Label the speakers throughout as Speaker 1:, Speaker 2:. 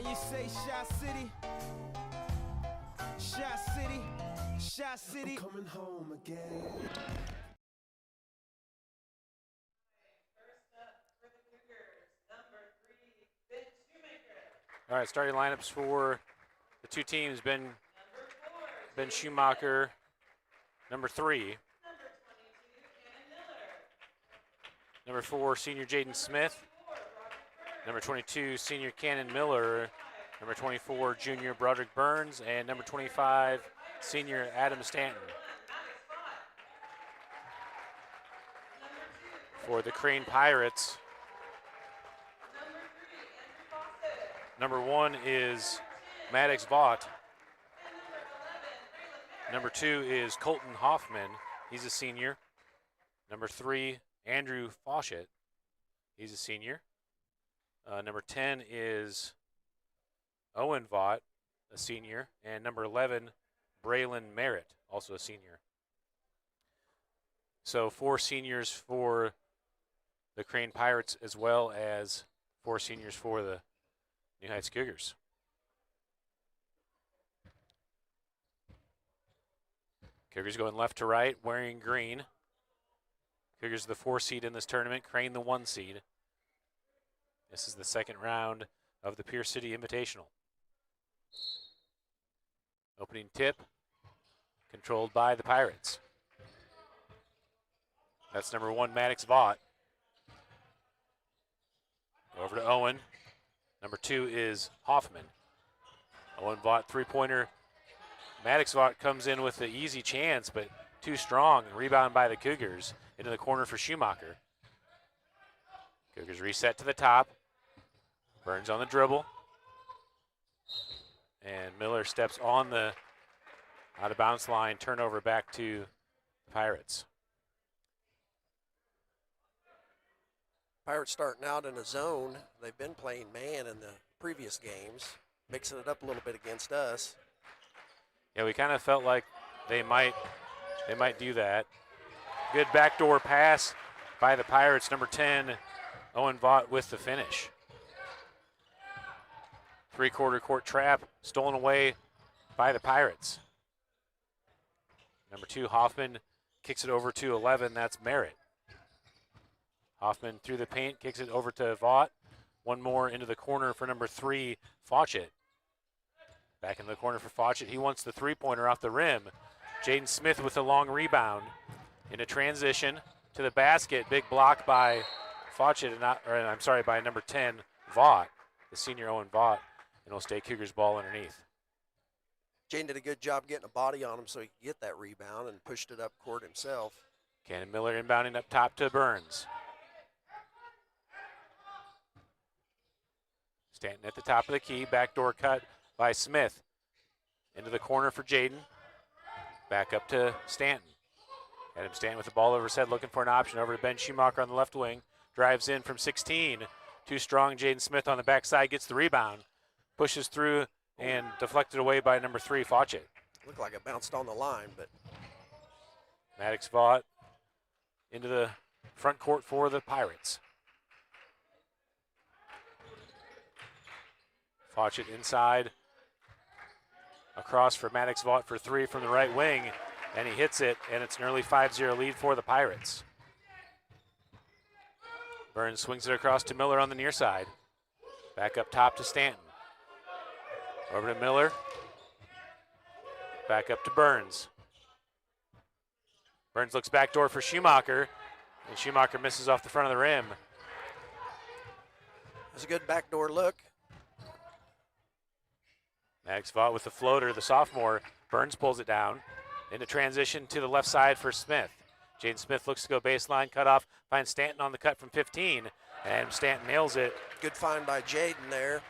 Speaker 1: And you say Shy City, Shy City, Shy City.
Speaker 2: I'm coming home again. All right, starting lineups for the two teams. Ben Schumacher, number 3. Number 4, senior Jaden Smith. Number 22, senior Cannon Miller. Number 24, junior Broderick Burns. And number 25, senior Adam Stanton. For the Crane Pirates, number 1 is Maddox Vaught. Number 2 is Colton Hoffman. He's a senior. Number 3, Andrew Fawcett. He's a senior. Number 10 is Owen Vaught, a senior. And number 11, Braylon Merritt, also a senior. So 4 seniors for the Crane Pirates, as well as 4 seniors for the New Heights Cougars. Cougars going left to right, wearing green. Cougars the 4 seed in this tournament, Crane the 1 seed. This is the second round of the Pierce City Invitational. Opening tip, controlled by the Pirates. That's number 1, Maddox Vaught. Over to Owen. Number 2 is Hoffman. Owen Vaught, 3-pointer. Maddox Vaught comes in with the easy chance, but too strong. Rebound by the Cougars into the corner for Schumacher. Cougars reset to the top. Burns on the dribble. And Miller steps on the out-of-bounds line. Turnover back to the Pirates.
Speaker 3: Pirates starting out in a zone. They've been playing man in the previous games, mixing it up a little bit against us.
Speaker 2: Yeah, we kind of felt like they might do that. Good backdoor pass by the Pirates. Number 10, Owen Vaught with the finish. 3-quarter court trap stolen away by the Pirates. Number 2, Hoffman kicks it over to 11. That's Merritt. Hoffman through the paint, kicks it over to Vaught. One more into the corner for number 3, Fawcett. Back in the corner for Fawcett. He wants the 3-pointer off the rim. Jaden Smith with a long rebound. In a transition to the basket. Big block by Fawcett, by number 10, Vaught, the senior Owen Vaught. And it'll stay Cougars ball underneath.
Speaker 3: Jaden did a good job getting a body on him so he could get that rebound and pushed it up court himself.
Speaker 2: Cannon Miller inbounding up top to Burns. Stanton at the top of the key. Backdoor cut by Smith. Into the corner for Jaden. Back up to Stanton. Adam Stanton with the ball over his head, looking for an option. Over to Ben Schumacher on the left wing. Drives in from 16. Too strong. Jaden Smith on the backside gets the rebound. Pushes through and deflected away by number 3, Fawcett.
Speaker 3: Looked like it bounced on the line, but
Speaker 2: Maddox Vaught into the front court for the Pirates. Fawcett inside. Across for Maddox Vaught for 3 from the right wing. And he hits it, and it's an early 5-0 lead for the Pirates. Burns swings it across to Miller on the near side. Back up top to Stanton. Over to Miller. Back up to Burns. Burns looks backdoor for Schumacher, and Schumacher misses off the front of the rim.
Speaker 3: That's a good backdoor look.
Speaker 2: Maddox Vaught with the floater, the sophomore. Burns pulls it down. Into transition to the left side for Smith. Jaden Smith looks to go baseline, cut off, finds Stanton on the cut from 15, and Stanton nails it.
Speaker 3: Good find by Jaden there.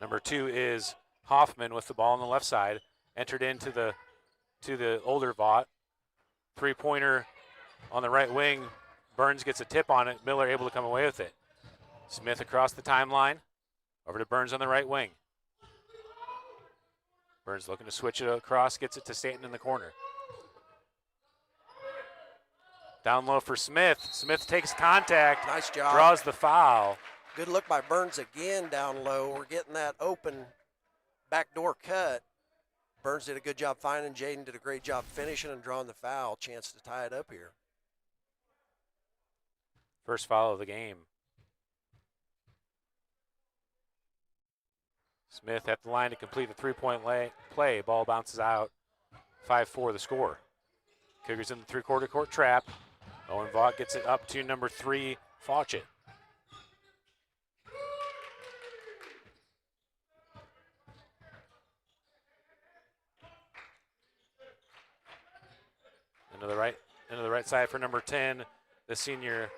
Speaker 2: Number 2 is Hoffman with the ball on the left side. Entered into the older Vaught. 3-pointer on the right wing. Burns gets a tip on it. Miller able to come away with it. Smith across the timeline. Over to Burns on the right wing. Burns looking to switch it across. Gets it to Stanton in the corner. Down low for Smith. Smith takes contact.
Speaker 3: Nice job.
Speaker 2: Draws the foul.
Speaker 3: Good look by Burns again down low. We're getting that open backdoor cut. Burns did a good job finding. Jaden did a great job finishing and drawing the foul. Chance to tie it up here.
Speaker 2: First foul of the game. Smith at the line to complete the three-point play. Ball bounces out. 5-4 the score. Cougars in the three-quarter court trap. Owen Vaught gets it up to number 3, Faucett. Into the right side for number 10, the senior.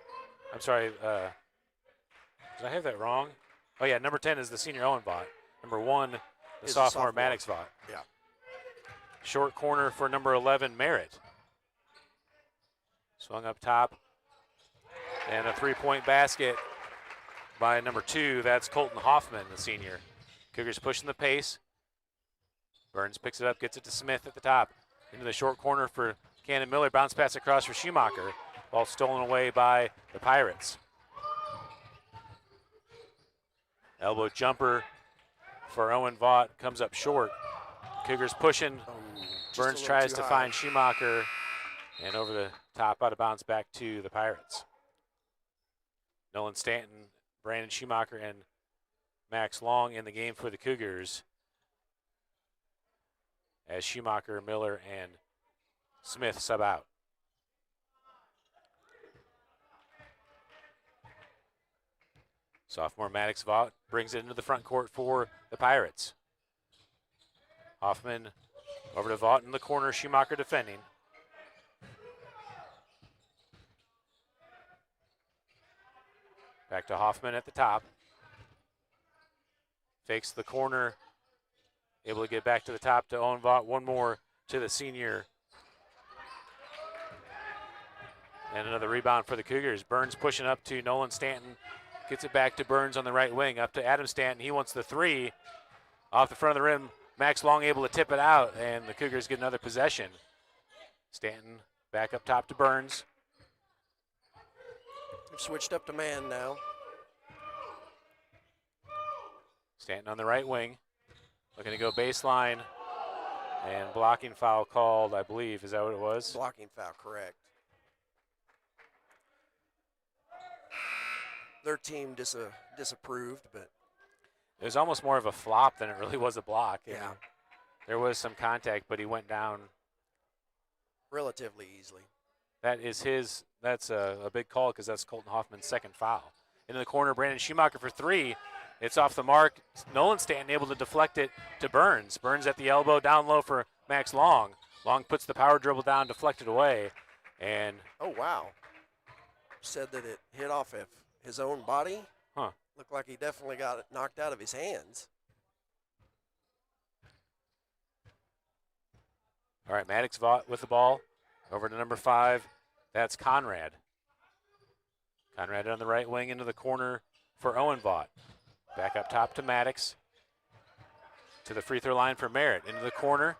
Speaker 2: I'm sorry, did I have that wrong? Oh yeah, number 10 is the senior Owen Vaught. Number 1, the sophomore Maddox Vaught.
Speaker 3: Yeah.
Speaker 2: Short corner for number 11, Merritt. Swung up top. And a three-point basket by number 2. That's Colton Hoffman, the senior. Cougars pushing the pace. Burns picks it up, gets it to Smith at the top. Into the short corner for Cannon Miller. Bounce pass across for Schumacher. Ball stolen away by the Pirates. Elbow jumper for Owen Vaught comes up short. Cougars pushing. Burns tries to find Schumacher. And over the top, out of bounds, back to the Pirates. Nolan Stanton, Brandon Schumacher, and Max Long in the game for the Cougars. As Schumacher, Miller, and Smith sub out. Sophomore Maddox Vaught brings it into the front court for the Pirates. Hoffman over to Vaught in the corner, Schumacher defending. Back to Hoffman at the top. Fakes the corner. Able to get back to the top to Owen Vaught. One more to the senior. And another rebound for the Cougars. Burns pushing up to Nolan Stanton. Gets it back to Burns on the right wing. Up to Adam Stanton. He wants the 3. Off the front of the rim. Max Long able to tip it out. And the Cougars get another possession. Stanton back up top to Burns.
Speaker 3: They've switched up to man now.
Speaker 2: Stanton on the right wing. Looking to go baseline. And blocking foul called, I believe. Is that what it was?
Speaker 3: Blocking foul, correct. Their team disapproved, but
Speaker 2: it was almost more of a flop than it really was a block.
Speaker 3: Yeah.
Speaker 2: And there was some contact, but he went down
Speaker 3: relatively easily.
Speaker 2: That's a big call because that's Colton Hoffman's second foul. Into the corner, Brandon Schumacher for 3. It's off the mark. Nolan Stanton able to deflect it to Burns. Burns at the elbow, down low for Max Long. Long puts the power dribble down, deflected away. And
Speaker 3: oh, wow. Said that it hit off of his own body.
Speaker 2: Huh.
Speaker 3: Looked like he definitely got it knocked out of his hands.
Speaker 2: All right, Maddox Vaught with the ball. Over to number 5. That's Conrad. Conrad on the right wing into the corner for Owen Vaught. Back up top to Maddox. To the free throw line for Merritt. Into the corner.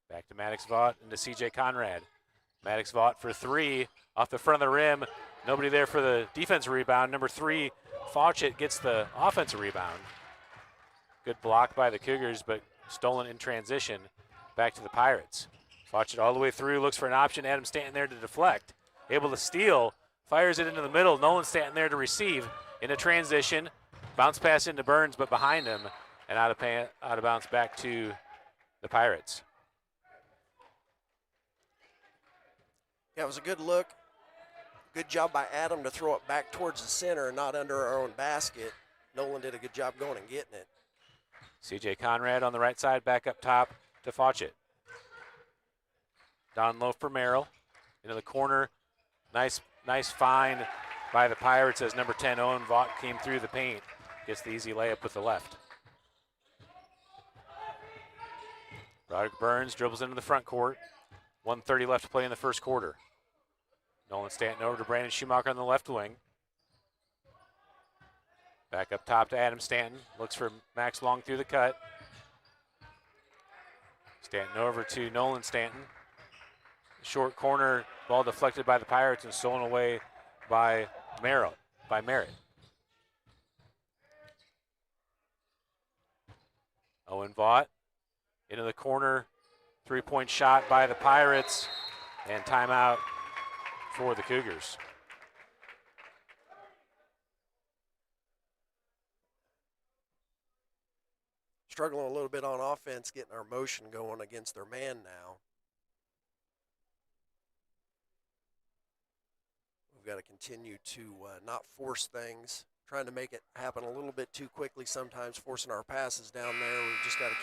Speaker 2: Back to Maddox Vaught into CJ Conrad. Maddox Vaught for 3. Off the front of the rim. Nobody there for the defensive rebound. Number 3, Faucett gets the offensive rebound. Good block by the Cougars, but stolen in transition. Back to the Pirates. Faucett all the way through, looks for an option. Adam Stanton there to deflect. Able to steal, fires it into the middle. Nolan Stanton there to receive. In a transition, bounce pass into Burns, but behind him, and out of bounds back to the Pirates.
Speaker 3: Yeah, it was a good look. Good job by Adam to throw it back towards the center and not under our own basket. Nolan did a good job going and getting it.
Speaker 2: CJ Conrad on the right side, back up top to Faucett. Down low for Merrill. Into the corner. Nice find by the Pirates as number 10, Owen Vaught, came through the paint. Gets the easy layup with the left. Roderick Burns dribbles into the front court. 1:30 left to play in the first quarter. Nolan Stanton over to Brandon Schumacher on the left wing. Back up top to Adam Stanton. Looks for Max Long through the cut. Stanton over to Nolan Stanton. Short corner, ball deflected by the Pirates and stolen away by Merritt. Owen Vaught Into the corner, three-point shot by the Pirates, and timeout for the Cougars.
Speaker 3: Struggling a little bit on offense, getting our motion going against their man now. We've got to continue to not force things, trying to make it happen a little bit too quickly sometimes, forcing our passes down there. We've just got to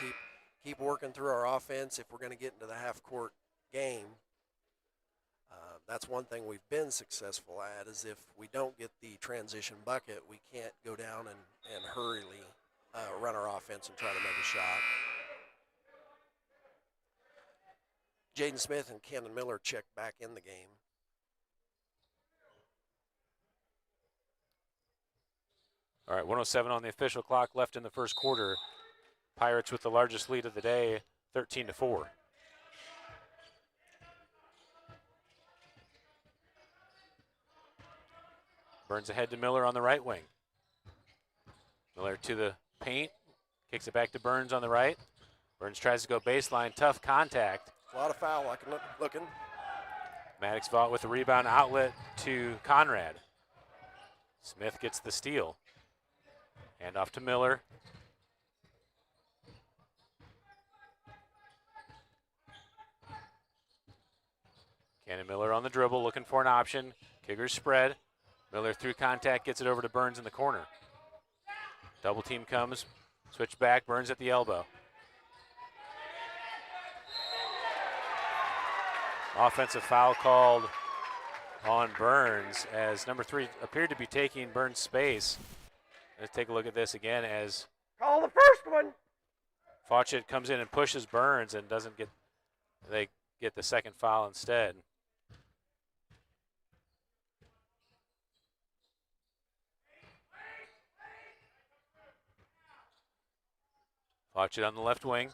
Speaker 3: keep working through our offense if we're going to get into the half-court game. That's one thing we've been successful at, is if we don't get the transition bucket, we can't go down and hurriedly run our offense and try to make a shot. Jaden Smith and Cannon Miller check back in the game.
Speaker 2: All right, 1:07 on the official clock left in the first quarter. Pirates with the largest lead of the day, 13-4. Burns ahead to Miller on the right wing. Miller to the paint, kicks it back to Burns on the right. Burns tries to go baseline, tough contact.
Speaker 3: A lot of foul looking.
Speaker 2: Maddox Vaught with the rebound, outlet to Conrad. Smith gets the steal. Hand off to Miller. Cannon Miller on the dribble, looking for an option. Cougars spread. Miller through contact, gets it over to Burns in the corner. Double team comes, switch back, Burns at the elbow. Offensive foul called on Burns as number 3 appeared to be taking Burns' space. Let's take a look at this again as
Speaker 3: call the first one.
Speaker 2: Faucett comes in and pushes Burns and they get the second foul instead. Faucett on the left wing.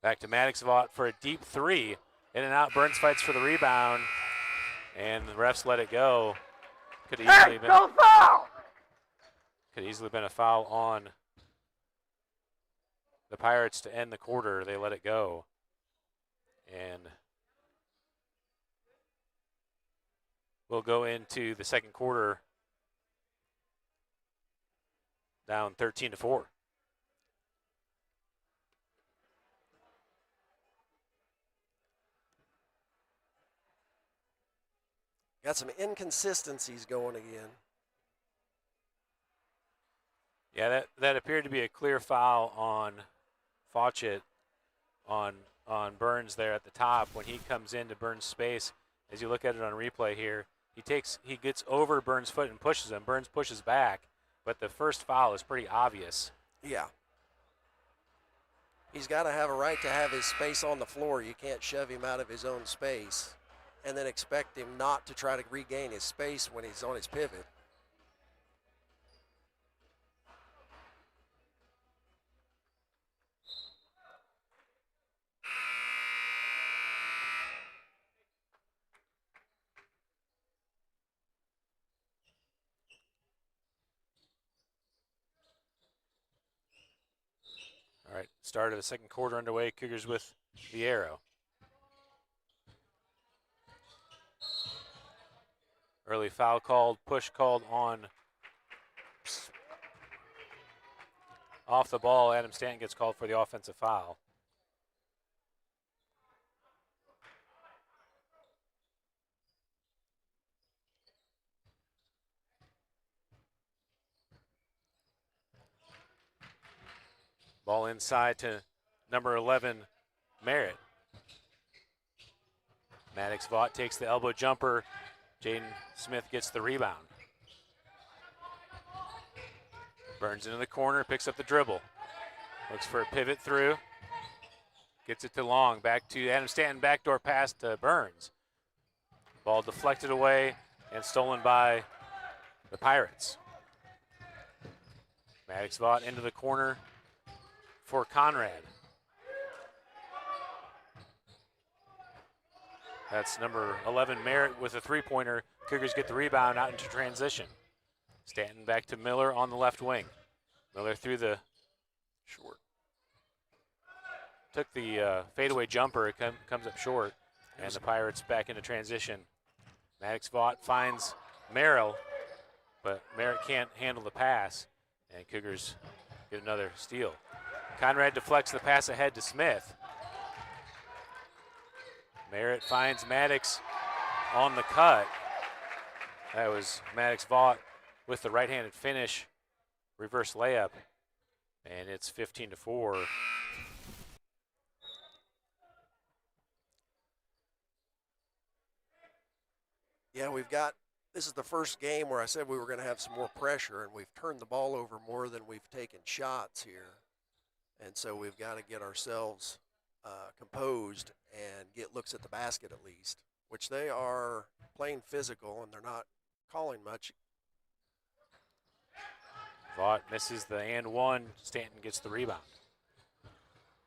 Speaker 2: Back to Maddox Vaught for a deep 3. In and out, Burns fights for the rebound, and the refs let it go. Could easily been a foul on the Pirates to end the quarter. They let it go. And we'll go into the second quarter down 13-4.
Speaker 3: Got some inconsistencies going again.
Speaker 2: Yeah, that appeared to be a clear foul on Faucett on Burns there at the top when he comes into Burns' space. As you look at it on replay here, he gets over Burns' foot and pushes him. Burns pushes back, but the first foul is pretty obvious.
Speaker 3: Yeah. He's got to have a right to have his space on the floor. You can't shove him out of his own space and then expect him not to try to regain his space when he's on his pivot.
Speaker 2: All right, start of the second quarter underway. Cougars with the arrow. Early foul called, push called on off the ball. Adam Stanton gets called for the offensive foul. Ball inside to number 11, Merritt. Maddox Vaught takes the elbow jumper. Jaden Smith gets the rebound. Burns into the corner, picks up the dribble. Looks for a pivot through. Gets it to Long, back to Adam Stanton, backdoor pass to Burns. Ball deflected away and stolen by the Pirates. Maddox Vaught into the corner for Conrad. That's number 11, Merritt, with a three-pointer. Cougars get the rebound out into transition. Stanton back to Miller on the left wing. Miller through the
Speaker 3: Short.
Speaker 2: Took the fadeaway jumper. It comes up short. And the Pirates back into transition. Maddox Vaught finds Merrill, but Merritt can't handle the pass. And Cougars get another steal. Conrad deflects the pass ahead to Smith. Merritt finds Maddox on the cut. That was Maddox Vaught with the right-handed finish, reverse layup, and it's 15-4.
Speaker 3: Yeah, this is the first game where I said we were going to have some more pressure, and we've turned the ball over more than we've taken shots here. And so we've got to get ourselves composed and get looks at the basket at least, which they are playing physical, and they're not calling much.
Speaker 2: Vaught misses the and one. Stanton gets the rebound.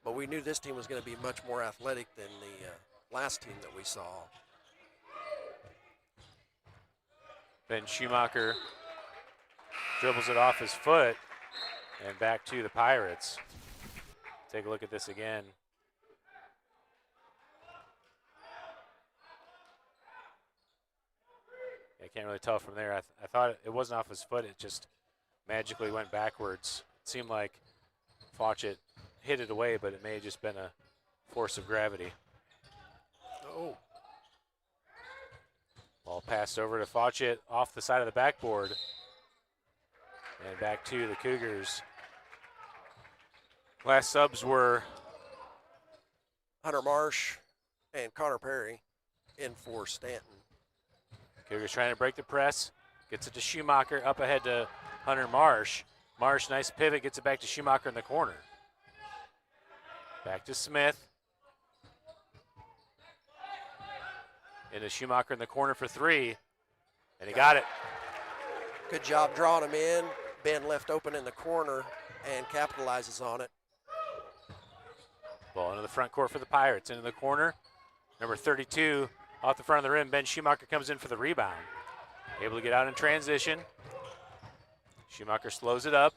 Speaker 3: But we knew this team was going to be much more athletic than the last team that we saw.
Speaker 2: Ben Schumacher dribbles it off his foot and back to the Pirates. Take a look at this again. I can't really tell from there. I thought it wasn't off his foot. It just magically went backwards. It seemed like Fawcett hit it away, but it may have just been a force of gravity.
Speaker 3: Oh.
Speaker 2: Ball passed over to Fawcett off the side of the backboard. And back to the Cougars. Last subs were
Speaker 3: Hunter Marsh and Connor Perry in for Stanton.
Speaker 2: Cougars trying to break the press. Gets it to Schumacher, up ahead to Hunter Marsh. Marsh, nice pivot, gets it back to Schumacher in the corner. Back to Smith. Into Schumacher in the corner for three. And he got it.
Speaker 3: Good job drawing him in. Ben left open in the corner and capitalizes on it.
Speaker 2: Ball into the front court for the Pirates. Into the corner. Number 32 off the front of the rim. Ben Schumacher comes in for the rebound. Able to get out in transition. Schumacher slows it up.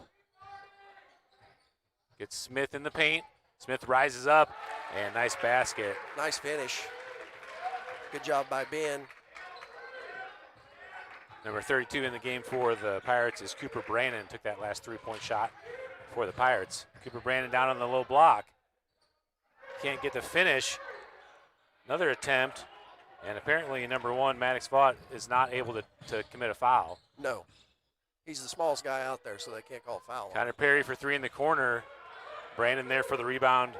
Speaker 2: Gets Smith in the paint. Smith rises up, and nice basket.
Speaker 3: Nice finish. Good job by Ben.
Speaker 2: Number 32 in the game for the Pirates is Cooper Brannon. Took that last three-point shot for the Pirates. Cooper Brannon down on the low block. Can't get the finish. Another attempt. And apparently number one, Maddox Vaught, is not able to commit a foul.
Speaker 3: No. He's the smallest guy out there, so they can't call a foul.
Speaker 2: Connor Perry for three in the corner. Brandon there for the rebound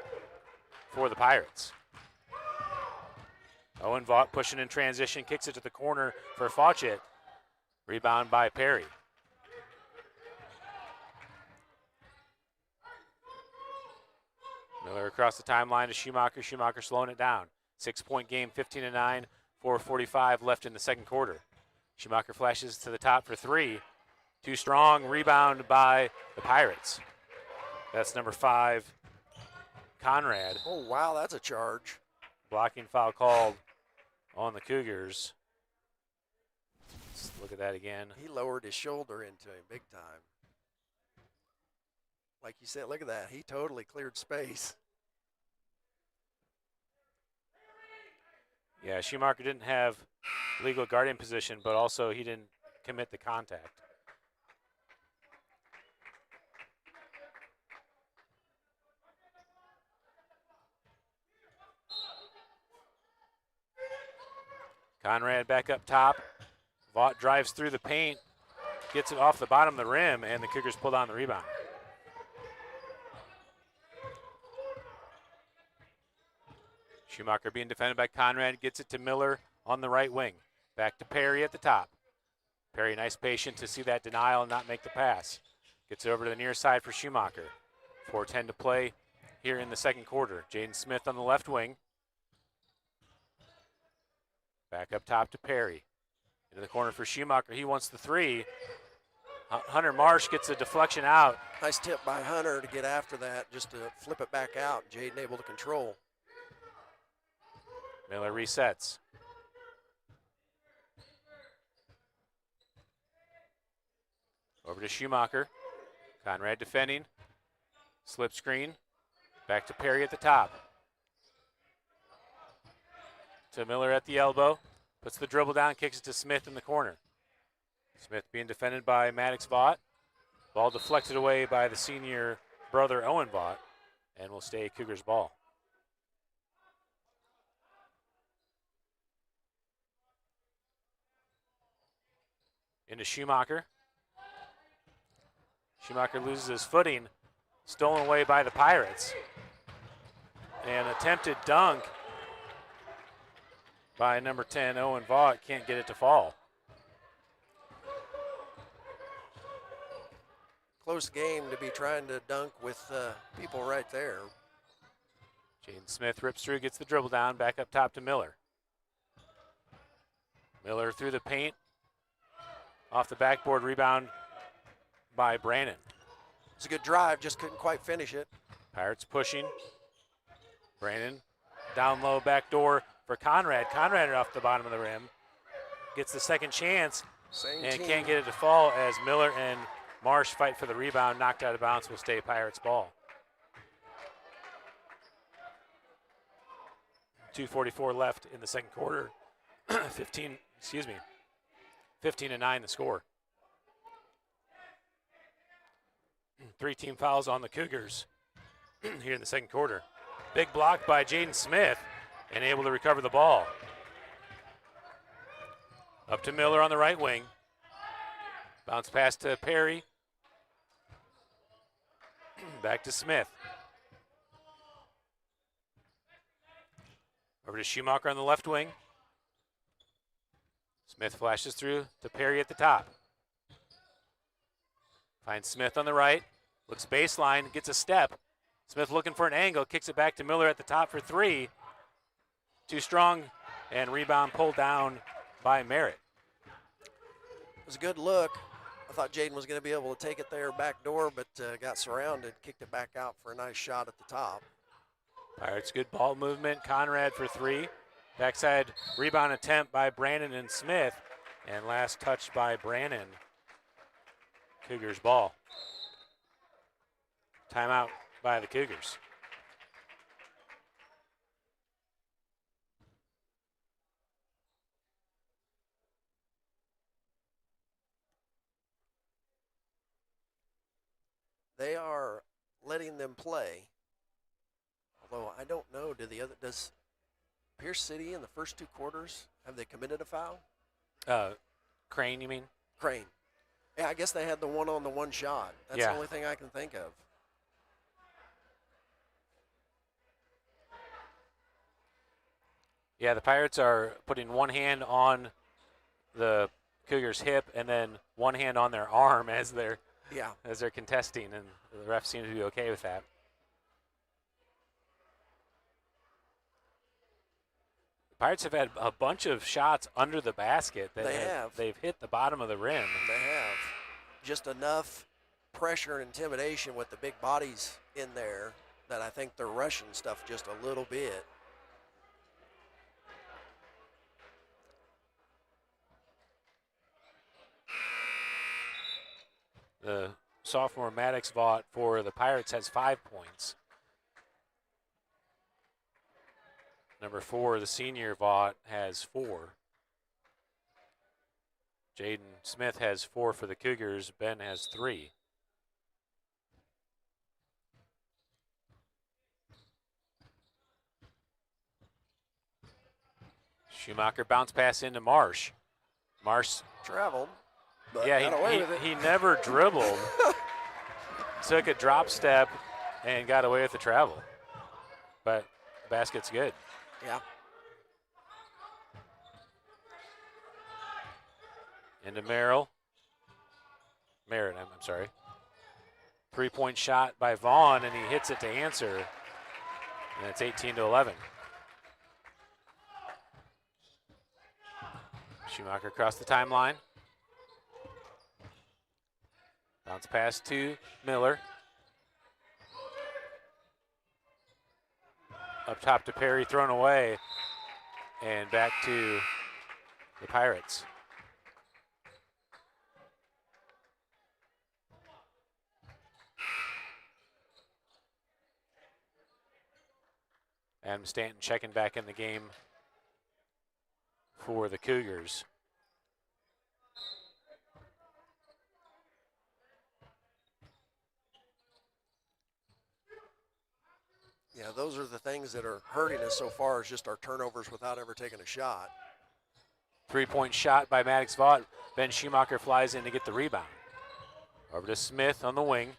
Speaker 2: for the Pirates. Owen Vaught pushing in transition, kicks it to the corner for Fawcett. Rebound by Perry. Miller across the timeline to Schumacher. Schumacher slowing it down. 6-point game, 15-9, 4:45 left in the second quarter. Schumacher flashes to the top for three. Too strong, rebound by the Pirates. That's number 5, Conrad.
Speaker 3: Oh, wow, that's a charge.
Speaker 2: Blocking foul called on the Cougars. Let's look at that again.
Speaker 3: He lowered his shoulder into him big time. Like you said, look at that. He totally cleared space.
Speaker 2: Yeah, Schumacher didn't have legal guardian position, but also he didn't commit the contact. Conrad back up top. Vaught drives through the paint, gets it off the bottom of the rim, and the Cougars pull down the rebound. Schumacher being defended by Conrad, gets it to Miller on the right wing. Back to Perry at the top. Perry, nice patient to see that denial and not make the pass. Gets it over to the near side for Schumacher. 4:10 to play here in the second quarter. Jaden Smith on the left wing. Back up top to Perry. Into the corner for Schumacher. He wants the three. Hunter Marsh gets a deflection out.
Speaker 3: Nice tip by Hunter to get after that, just to flip it back out. Jaden able to control.
Speaker 2: Miller resets. Over to Schumacher. Conrad defending. Slip screen. Back to Perry at the top. To Miller at the elbow. Puts the dribble down, kicks it to Smith in the corner. Smith being defended by Maddox Vaught. Ball deflected away by the senior brother Owen Vaught, and will stay Cougars ball. Into Schumacher. Schumacher loses his footing, stolen away by the Pirates. An attempted dunk by number 10, Owen Vaught, can't get it to fall.
Speaker 3: Close game to be trying to dunk with people right there.
Speaker 2: Jaden Smith rips through, gets the dribble down, back up top to Miller. Miller through the paint. Off the backboard, rebound by Brandon.
Speaker 3: It's a good drive, just couldn't quite finish it.
Speaker 2: Pirates pushing. Brandon down low, back door for Conrad. Conrad off the bottom of the rim. Gets the second chance and can't get it to fall as Miller and Marsh fight for the rebound. Knocked out of bounds, will stay Pirates ball. 2:44 left in the second quarter. 15 to 9 the score. 3 team fouls on the Cougars here in the second quarter. Big block by Jaden Smith and able to recover the ball. Up to Miller on the right wing. Bounce pass to Perry. Back to Smith. Over to Schumacher on the left wing. Smith flashes through to Perry at the top. Finds Smith on the right. Looks baseline, gets a step. Smith looking for an angle, kicks it back to Miller at the top for 3. Too strong, and rebound pulled down by Merritt.
Speaker 3: It was a good look. I thought Jaden was going to be able to take it there back door, but got surrounded, kicked it back out for a nice shot at the top.
Speaker 2: Pirates good ball movement. Conrad for 3. Backside rebound attempt by Brandon and Smith, and last touch by Brandon. Cougars ball. Timeout by the Cougars.
Speaker 3: They are letting them play. Although I don't know, does Pierce City in the first 2 quarters, have they committed a foul?
Speaker 2: Crane, you mean?
Speaker 3: Crane. Yeah, I guess they had the one-on-the-one shot. That's
Speaker 2: Yeah.
Speaker 3: the only thing I can think of.
Speaker 2: Yeah, the Pirates are putting one hand on the Cougars' hip and then one hand on their arm as they're contesting, and the ref seems to be okay with that. Pirates have had a bunch of shots under the basket. They've hit the bottom of the rim.
Speaker 3: They have. Just enough pressure and intimidation with the big bodies in there that I think they're rushing stuff just a little bit.
Speaker 2: The sophomore Maddox Vaught for the Pirates has 5 points. Number 4, the senior Vaught, has 4. Jaden Smith has 4 for the Cougars. Ben has 3. Schumacher bounce pass into Marsh. Marsh
Speaker 3: traveled, but
Speaker 2: yeah,
Speaker 3: got away with it.
Speaker 2: He never dribbled. Took a drop step and got away with the travel. But basket's good.
Speaker 3: Yeah.
Speaker 2: Into Merritt, I'm sorry. 3-point shot by Vaughn, and he hits it to answer. And it's 18-11. Schumacher across the timeline. Bounce pass to Miller. Up top to Perry, thrown away. And back to the Pirates. Adam Stanton checking back in the game for the Cougars.
Speaker 3: Yeah, those are the things that are hurting us so far, is just our turnovers without ever taking a shot.
Speaker 2: 3-point shot by Maddox Vaught. Ben Schumacher flies in to get the rebound. Over to Smith on the wing.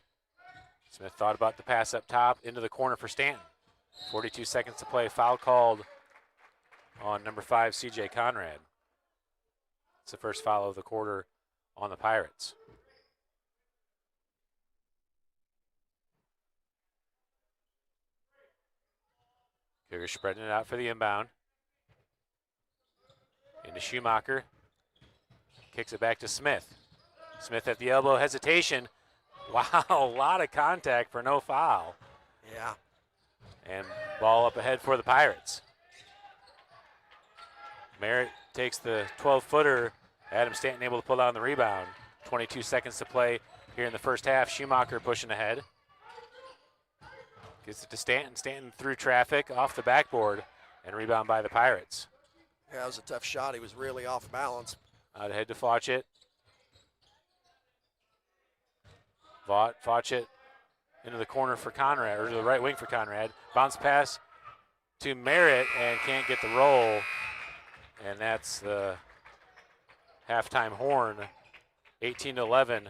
Speaker 2: Smith thought about the pass up top into the corner for Stanton. 42 seconds to play. Foul called on number 5, CJ Conrad. It's the first foul of the quarter on the Pirates. Cougars spreading it out for the inbound. Into Schumacher. Kicks it back to Smith. Smith at the elbow, hesitation. Wow, a lot of contact for no foul.
Speaker 3: Yeah.
Speaker 2: And ball up ahead for the Pirates. Merritt takes the 12-footer. Adam Stanton able to pull down the rebound. 22 seconds to play here in the first half. Schumacher pushing ahead. Gets it to Stanton. Stanton through traffic, off the backboard, and rebound by the Pirates.
Speaker 3: Yeah, that was a tough shot. He was really off balance.
Speaker 2: Out ahead to Faucett. Faucett into the corner for Conrad, or to the right wing for Conrad. Bounce pass to Merritt and can't get the roll. And that's the halftime horn. 18-11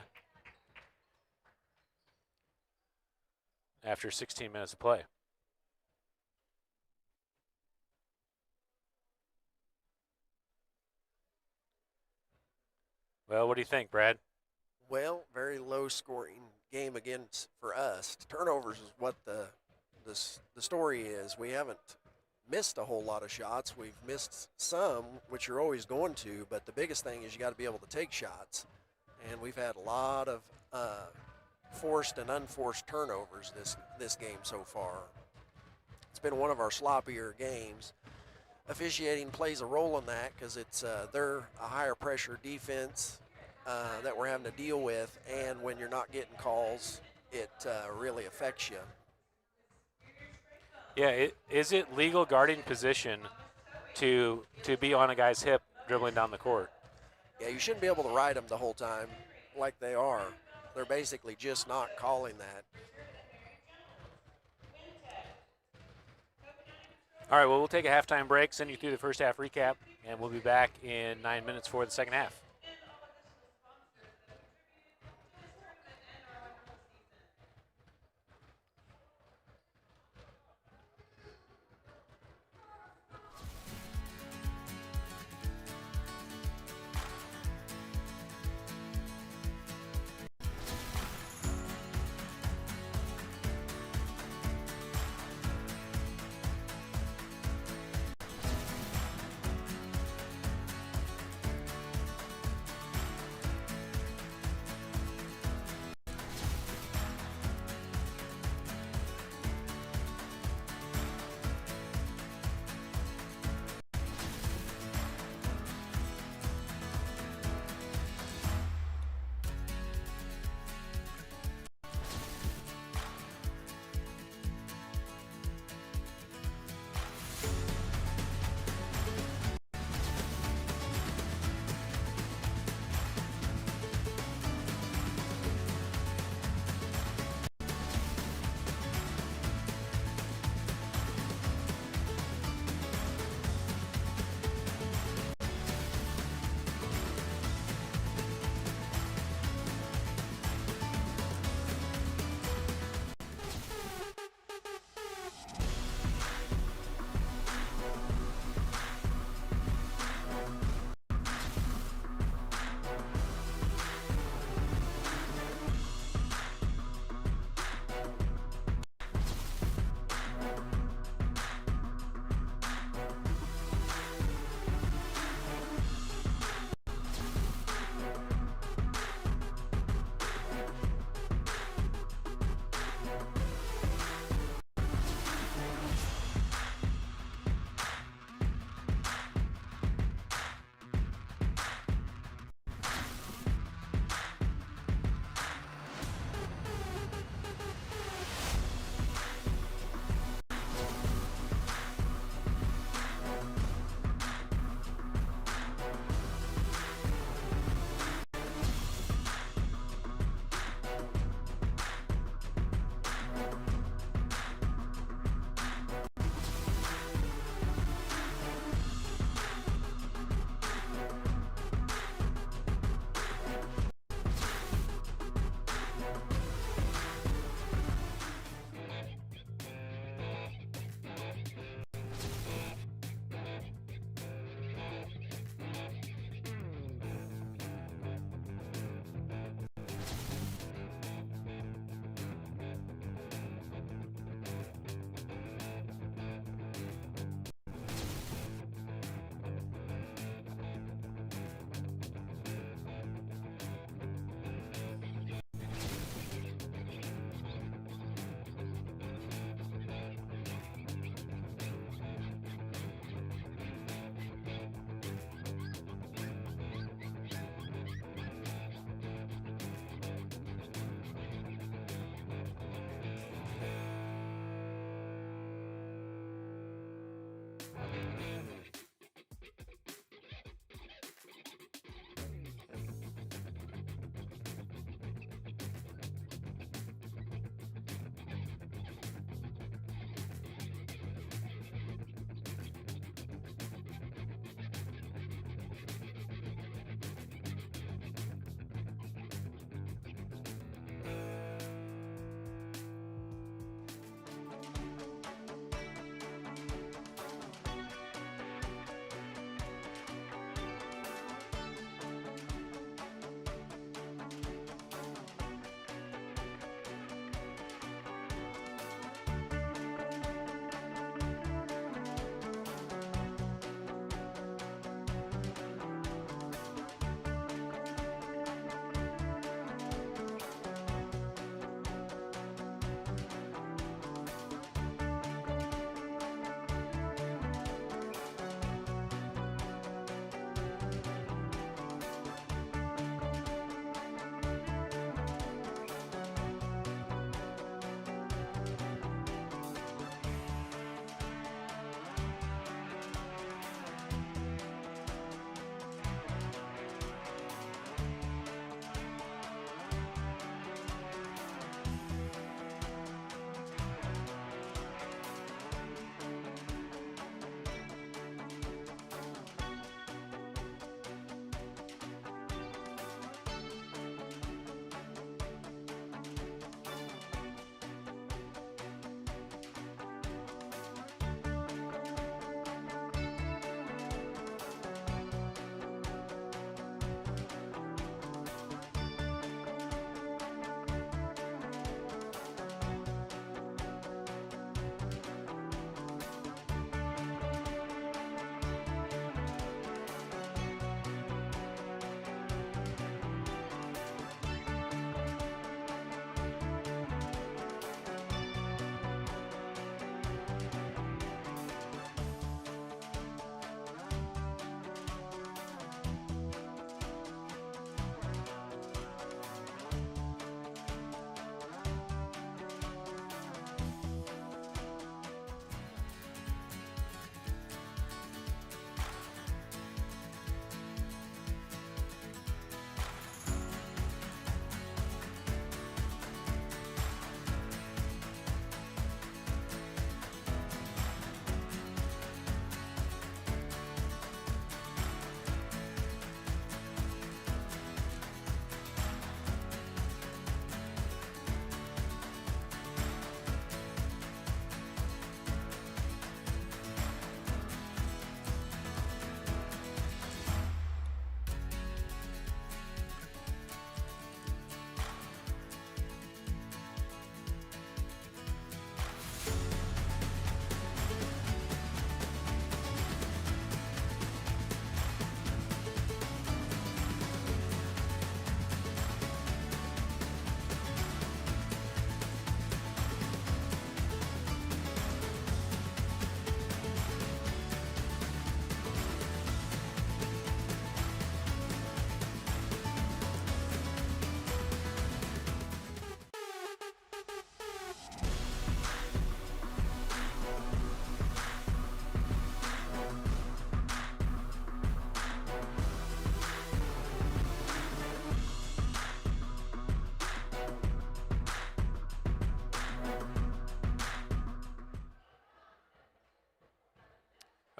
Speaker 2: after 16 minutes of play. Well, what do you think, Brad?
Speaker 3: Well, very low scoring game against for us. Turnovers is what the story is. We haven't missed a whole lot of shots. We've missed some, which you're always going to, but the biggest thing is you got to be able to take shots. And we've had a lot of forced and unforced turnovers this game so far. It's been one of our sloppier games. Officiating plays a role in that because it's they're a higher pressure defense that we're having to deal with, and when you're not getting calls, it really affects you.
Speaker 2: Yeah, is it legal guarding position to be on a guy's hip dribbling down the court?
Speaker 3: Yeah, you shouldn't be able to ride them the whole time like they are. They're basically just not calling that.
Speaker 2: All right, well, we'll take a halftime break, send you through the first half recap, and we'll be back in 9 minutes for the second half.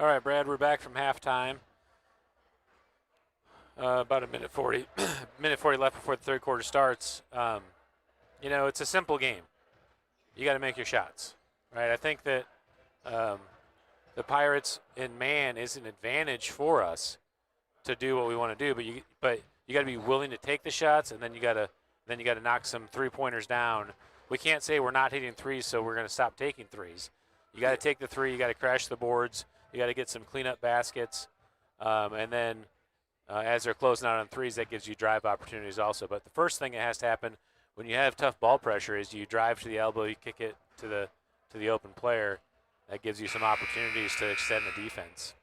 Speaker 2: All right, Brad, we're back from halftime. About a minute 40, minute 40 left before the third quarter starts. You know, it's a simple game. You got to make your shots, right? I think that the Pirates in man is an advantage for us to do what we want to do, but you got to be willing to take the shots, and then you got to knock some three-pointers down. We can't say we're not hitting threes, so we're going to stop taking threes. You got to take the three. You got to crash the boards. You got to get some cleanup baskets, and then as they're closing out on threes, that gives you drive opportunities also. But the first thing that has to happen when you have tough ball pressure is you drive to the elbow, you kick it to the open player. That gives you some opportunities to extend the defense.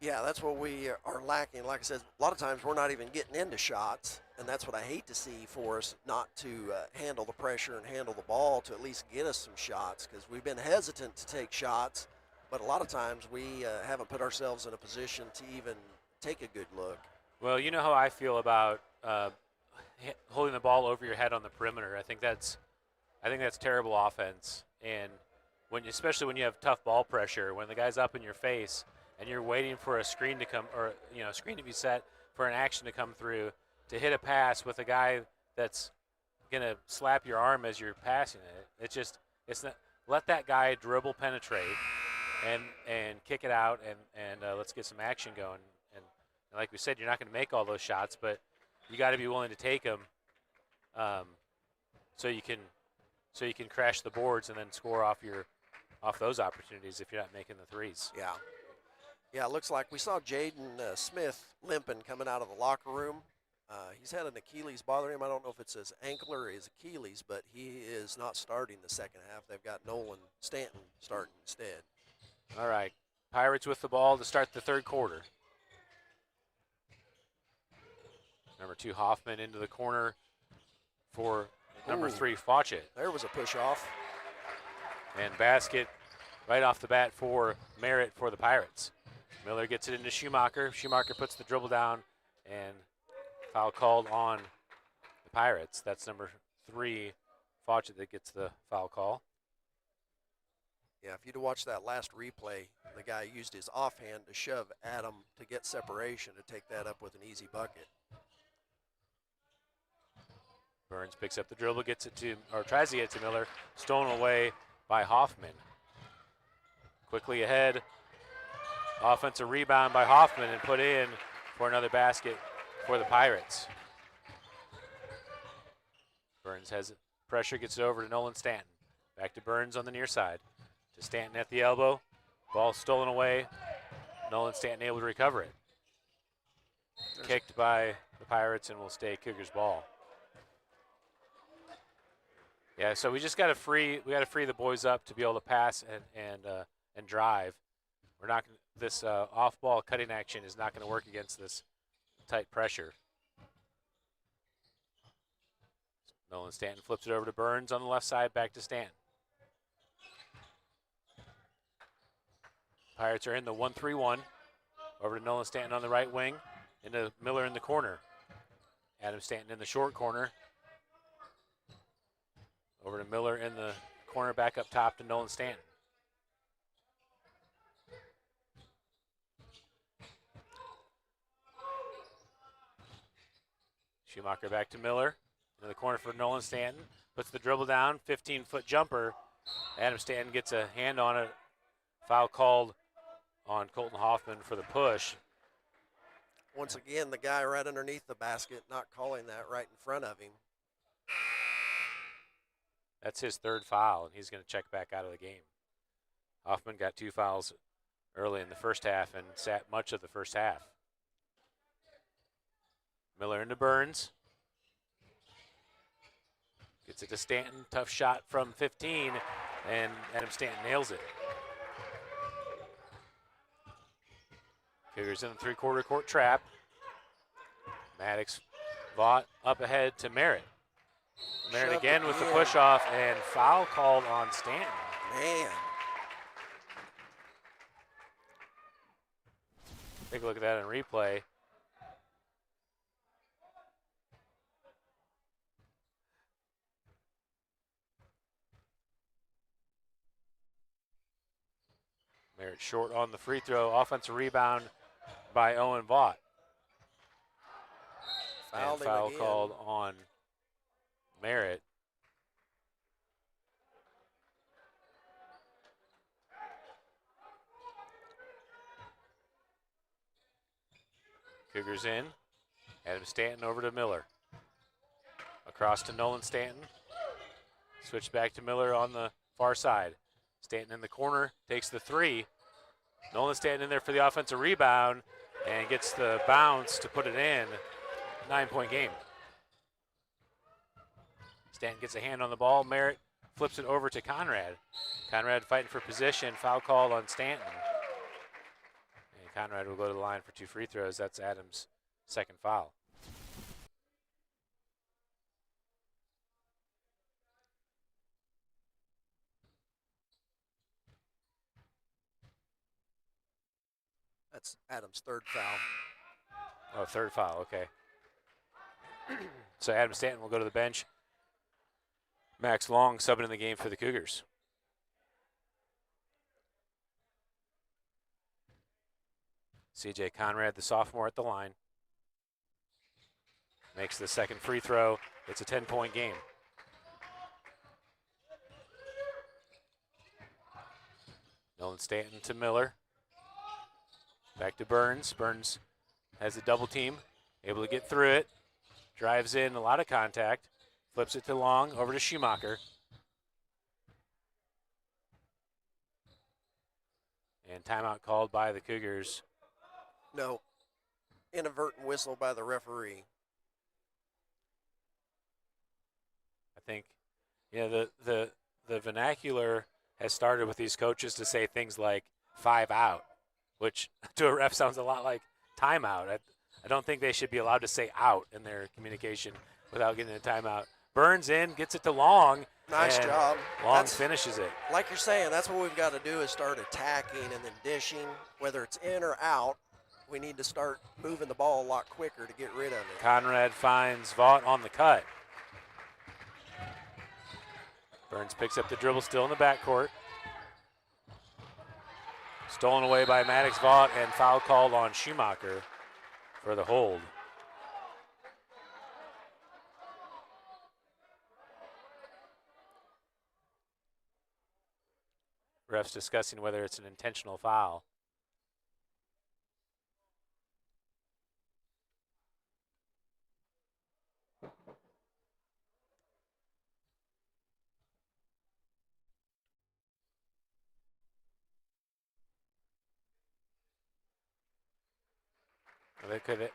Speaker 3: Yeah, that's what we are lacking. Like I said, a lot of times we're not even getting into shots, and that's what I hate to see for us, not to handle the pressure and handle the ball to at least get us some shots, because we've been hesitant to take shots, but a lot of times we haven't put ourselves in a position to even take a good look.
Speaker 2: Well, you know how I feel about holding the ball over your head on the perimeter. I think that's terrible offense, and especially when you have tough ball pressure, when the guy's up in your face and you're waiting for a screen to come, or a screen to be set for an action to come through, to hit a pass with a guy that's gonna slap your arm as you're passing it. It's not, let that guy dribble, penetrate, and kick it out, and let's get some action going. And like we said, you're not going to make all those shots, but you got to be willing to take them, so you can crash the boards and then score off those opportunities if you're not making the threes.
Speaker 3: Yeah, it looks like we saw Jaden Smith limping coming out of the locker room. He's had an Achilles bothering him. I don't know if it's his ankle or his Achilles, but he is not starting the second half. They've got Nolan Stanton starting instead.
Speaker 2: All right, Pirates with the ball to start the third quarter. Number 2, Hoffman into the corner for number 3, Fawcett.
Speaker 3: There was a push off.
Speaker 2: And basket right off the bat for Merritt for the Pirates. Miller gets it into Schumacher. Schumacher puts the dribble down, and foul called on the Pirates. That's number 3, Fawcett, that gets the foul call.
Speaker 3: Yeah, if you'd watch that last replay, the guy used his offhand to shove Adam to get separation to take that up with an easy bucket.
Speaker 2: Burns picks up the dribble, tries to get it to Miller. Stolen away by Hoffman. Quickly ahead. Offensive rebound by Hoffman and put in for another basket for the Pirates. Burns has pressure, gets it over to Nolan Stanton. Back to Burns on the near side. To Stanton at the elbow. Ball stolen away. Nolan Stanton able to recover it. Kicked by the Pirates and will stay Cougars ball. Yeah, so we just got to free the boys up to be able to pass and drive. We're not this off-ball cutting action is not going to work against this tight pressure. Nolan Stanton flips it over to Burns on the left side, back to Stanton. Pirates are in the 1-3-1. Over to Nolan Stanton on the right wing, into Miller in the corner. Adam Stanton in the short corner. Over to Miller in the corner, back up top to Nolan Stanton. Schumacher back to Miller. In the corner for Nolan Stanton. Puts the dribble down, 15-foot jumper. Adam Stanton gets a hand on it. Foul called on Colton Hoffman for the push.
Speaker 3: Once again, the guy right underneath the basket, not calling that right in front of him.
Speaker 2: That's his third foul, and he's going to check back out of the game. Hoffman got 2 fouls early in the first half and sat much of the first half. Miller into Burns. Gets it to Stanton. Tough shot from 15, and Adam Stanton nails it. Cougars in the three-quarter court trap. Maddox Vaught up ahead to Merritt. Merritt again with the push-off, and foul called on Stanton.
Speaker 3: Man.
Speaker 2: Take a look at that in replay. Merritt short on the free throw. Offensive rebound by Owen Vaught. And foul called on Merritt. Cougars in. Adam Stanton over to Miller. Across to Nolan Stanton. Switch back to Miller on the far side. Stanton in the corner, takes the three. Nolan Stanton in there for the offensive rebound and gets the bounce to put it in. 9-point game. Stanton gets a hand on the ball. Merritt flips it over to Conrad. Conrad fighting for position. Foul call on Stanton. And Conrad will go to the line for 2 free throws. That's Adams' second foul.
Speaker 3: That's Adams' third foul.
Speaker 2: Oh, third foul, okay. So Adam Stanton will go to the bench. Max Long subbing in the game for the Cougars. CJ Conrad, the sophomore, at the line. Makes the second free throw. It's a 10-point game. Nolan Stanton to Miller. Back to Burns. Burns has a double team, able to get through it. Drives in, a lot of contact. Flips it to Long, over to Schumacher. And timeout called by the Cougars.
Speaker 3: No, inadvertent whistle by the referee.
Speaker 2: I think, the vernacular has started with these coaches to say things like 5 out, which to a ref sounds a lot like timeout. I don't think they should be allowed to say out in their communication without getting a timeout. Burns in, gets it to Long.
Speaker 3: Nice job.
Speaker 2: Long finishes it.
Speaker 3: Like you're saying, that's what we've got to do is start attacking and then dishing. Whether it's in or out, we need to start moving the ball a lot quicker to get rid of it.
Speaker 2: Conrad finds Vaught on the cut. Burns picks up the dribble, still in the backcourt. Stolen away by Maddox Vaught, and foul called on Schumacher for the hold. Refs discussing whether it's an intentional foul.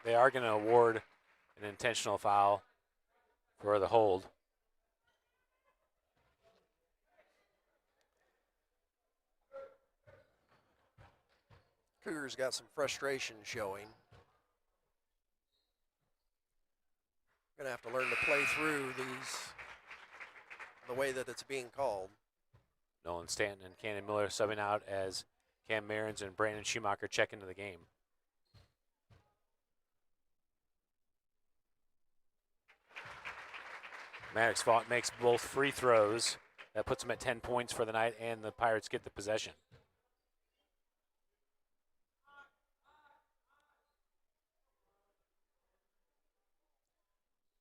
Speaker 2: They are going to award an intentional foul for the hold.
Speaker 3: Cougars got some frustration showing. Going to have to learn to play through these the way that it's being called.
Speaker 2: Nolan Stanton and Cannon Miller subbing out as Cam Marins and Brandon Schumacher check into the game. Maddox Vaught makes both free throws. That puts them at 10 points for the night, and the Pirates get the possession.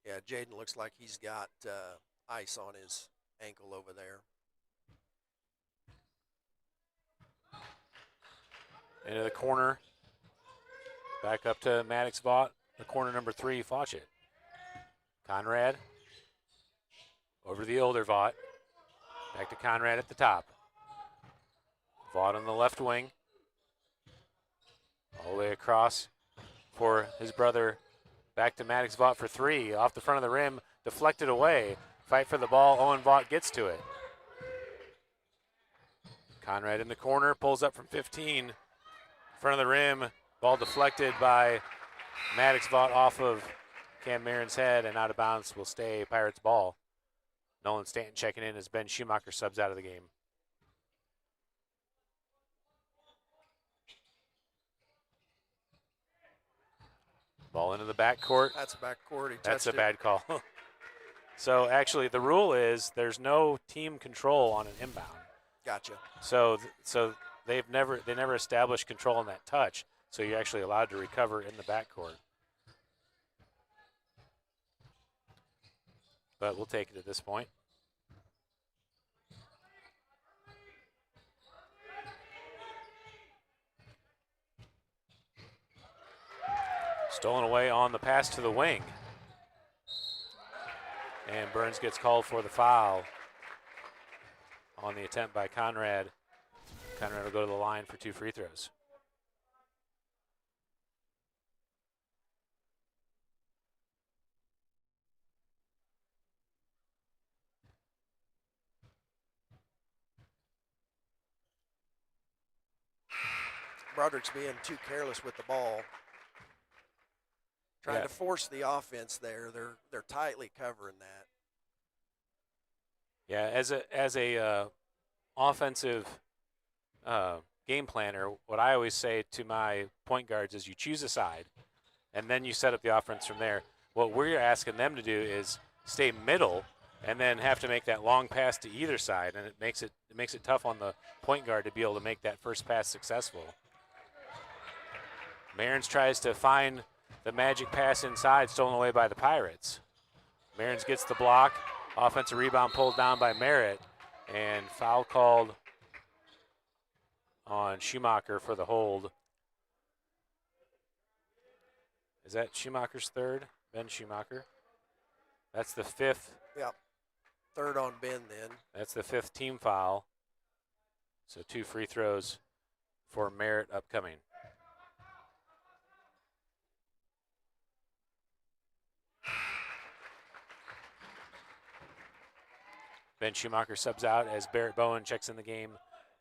Speaker 3: Yeah, Jaden looks like he's got ice on his ankle over there.
Speaker 2: Into the corner. Back up to Maddox Vaught, the corner number 3, Faucett. Conrad. Over the older Vaught. Back to Conrad at the top. Vaught on the left wing. All the way across for his brother. Back to Maddox Vaught for 3. Off the front of the rim. Deflected away. Fight for the ball. Owen Vaught gets to it. Conrad in the corner. Pulls up from 15. Front of the rim. Ball deflected by Maddox Vaught off of Cam Marin's head and out of bounds. Will stay Pirates ball. Nolan Stanton checking in as Ben Schumacher subs out of the game. Ball into the backcourt.
Speaker 3: That's a backcourt.
Speaker 2: That's a bad call. So actually the rule is there's no team control on an inbound.
Speaker 3: Gotcha.
Speaker 2: So they never established control on that touch, so you're actually allowed to recover in the backcourt. But we'll take it at this point. Stolen away on the pass to the wing. And Burns gets called for the foul on the attempt by Conrad. Conrad will go to the line for 2 free throws.
Speaker 3: Broderick's being too careless with the ball. Trying to force the offense there. They're tightly covering that.
Speaker 2: Yeah, as a offensive game planner, what I always say to my point guards is you choose a side, and then you set up the offense from there. What we're asking them to do is stay middle, and then have to make that long pass to either side, and it makes it tough on the point guard to be able to make that first pass successful. Marins tries to find the magic pass inside, stolen away by the Pirates. Marins gets the block. Offensive rebound pulled down by Merritt, and foul called on Schumacher for the hold. Is that Schumacher's third? Ben Schumacher? That's the 5th.
Speaker 3: Yep. Third on Ben then.
Speaker 2: That's the 5th team foul. So 2 free throws for Merritt upcoming. Ben Schumacher subs out as Barrett Bowen checks in the game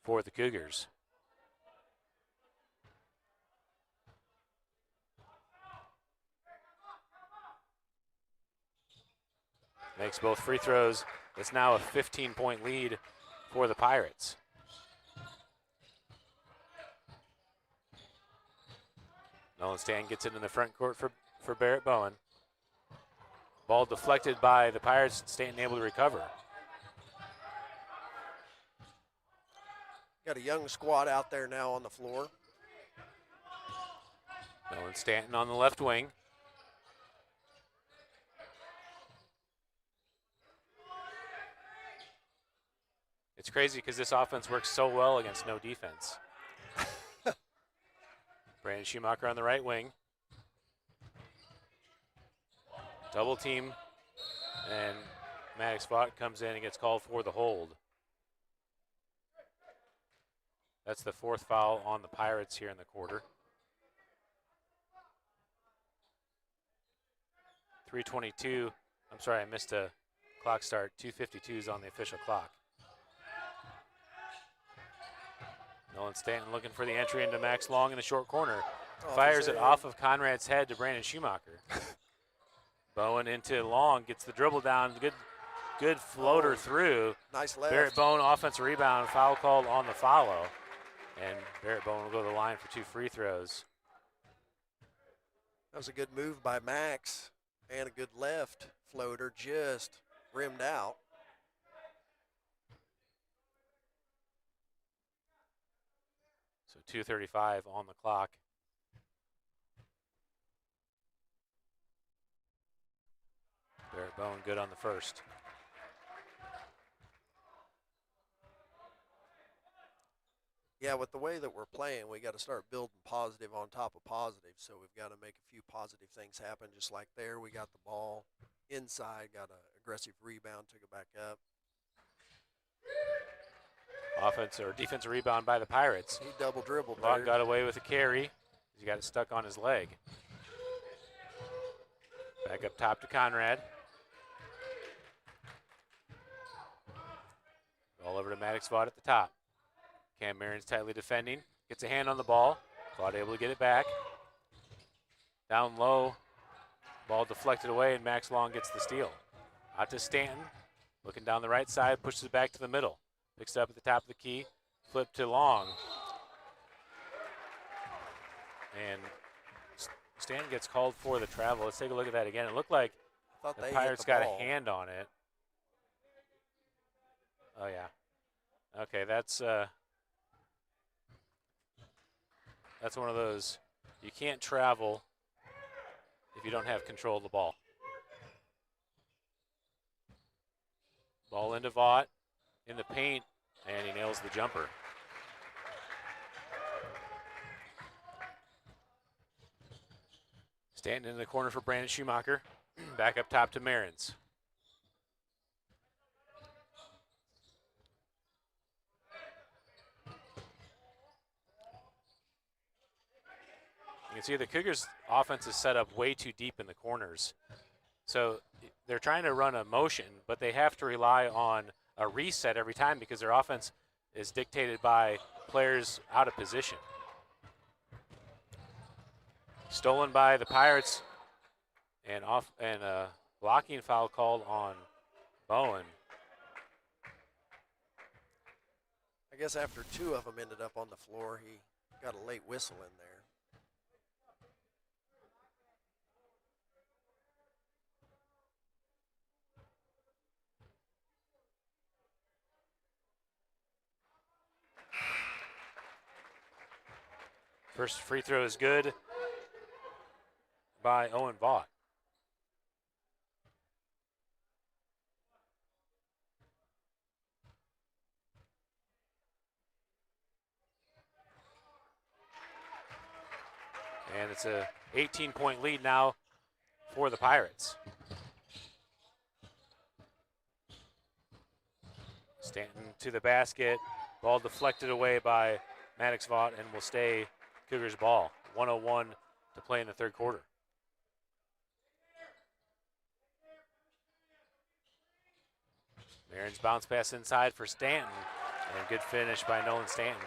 Speaker 2: for the Cougars. Makes both free throws. It's now a 15-point lead for the Pirates. Nolan Stanton gets it in the front court for Barrett Bowen. Ball deflected by the Pirates. Stanton able to recover.
Speaker 3: Got a young squad out there now on the floor.
Speaker 2: Nolan Stanton on the left wing. It's crazy because this offense works so well against no defense. Brandon Schumacher on the right wing. Double team, and Maddox Vaught comes in and gets called for the hold. That's the 4th foul on the Pirates here in the quarter. 3:22. I'm sorry, I missed a clock start. 2:52 is on the official clock. Nolan Stanton looking for the entry into Max Long in the short corner. Fires it off of Conrad's head to Brandon Schumacher. Bowen into Long, gets the dribble down. Good floater through.
Speaker 3: Nice left.
Speaker 2: Barrett Bowen, offensive rebound, foul called on the follow. And Barrett Bowen will go to the line for 2 free throws.
Speaker 3: That was a good move by Max, and a good left floater, just rimmed out.
Speaker 2: So 2:35 on the clock. Barrett Bowen good on the first.
Speaker 3: Yeah, with the way that we're playing, we got to start building positive on top of positive. So we've got to make a few positive things happen, just like there. We got the ball inside, got an aggressive rebound, took it back up.
Speaker 2: Defensive rebound by the Pirates.
Speaker 3: He double dribbled
Speaker 2: Vaught
Speaker 3: there.
Speaker 2: got away with a carry. He got it stuck on his leg. Back up top to Conrad. Ball over to Maddox Vaught at the top. Cam Marins tightly defending. Gets a hand on the ball. Vaught able to get it back. Down low. Ball deflected away, and Max Long gets the steal. Out to Stanton. Looking down the right side, pushes it back to the middle. Picks it up at the top of the key. Flip to Long. And Stanton gets called for the travel. Let's take a look at that again. It looked like the Pirates got a hand on it. Oh, yeah. Okay, that's that's one of those, you can't travel if you don't have control of the ball. Ball into Vaught, in the paint, and he nails the jumper. Stanton in the corner for Brandon Schumacher. Back up top to Marins. You can see the Cougars' offense is set up way too deep in the corners. So they're trying to run a motion, but they have to rely on a reset every time because their offense is dictated by players out of position. Stolen by the Pirates, and a blocking foul called on Bowen.
Speaker 3: I guess after two of them ended up on the floor, he got a late whistle in there.
Speaker 2: First free throw is good by Owen Vaught. And it's a 18-point lead now for the Pirates. Stanton to the basket. Ball deflected away by Maddox Vaught and will stay Cougars ball. 1:01 to play in the third quarter. Marins bounce pass inside for Stanton. And good finish by Nolan Stanton.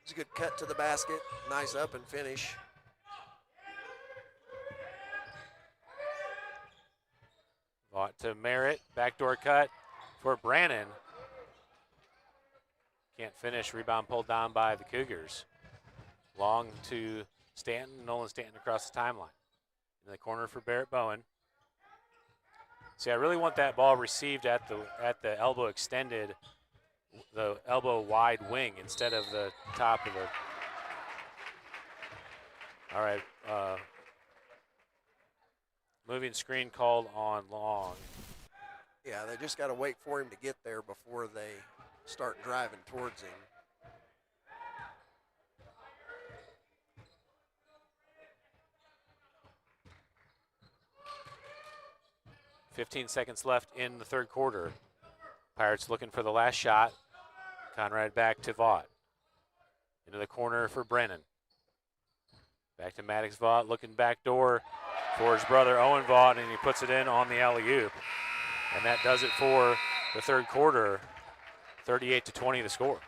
Speaker 3: It's a good cut to the basket. Nice up and finish.
Speaker 2: Vaught to Merritt. Backdoor cut for Brannon. Can't finish. Rebound pulled down by the Cougars. Long to Stanton. Nolan Stanton across the timeline. In the corner for Barrett Bowen. See, I really want that ball received at the elbow extended, the elbow wide wing instead of the top of the. All right. Moving screen called on Long.
Speaker 3: Yeah, they just got to wait for him to get there before they start driving towards him.
Speaker 2: .15 seconds left in the third quarter. Pirates looking for the last shot. Conrad back to Vaught. Into the corner for Brennan. Back to Maddox Vaught, looking back door for his brother Owen Vaught, and he puts it in on the alley-oop. And that does it for the third quarter. 38-20 the score.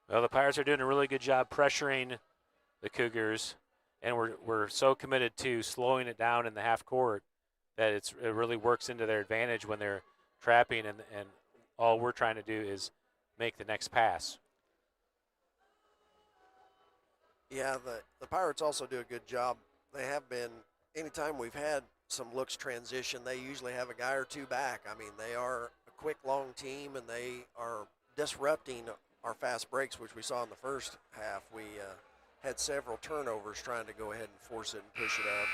Speaker 2: Well, the Pirates are doing a really good job pressuring the Cougars, and we're so committed to slowing it down in the half court that it really works into their advantage when they're trapping, and all we're trying to do is make the next pass.
Speaker 3: Yeah, the Pirates also do a good job. They have been, anytime we've had some looks transition, they usually have a guy or two back. I mean, they are a quick, long team, and they are disrupting our fast breaks, which we saw in the first half. We had several turnovers trying to go ahead and force it and push it up.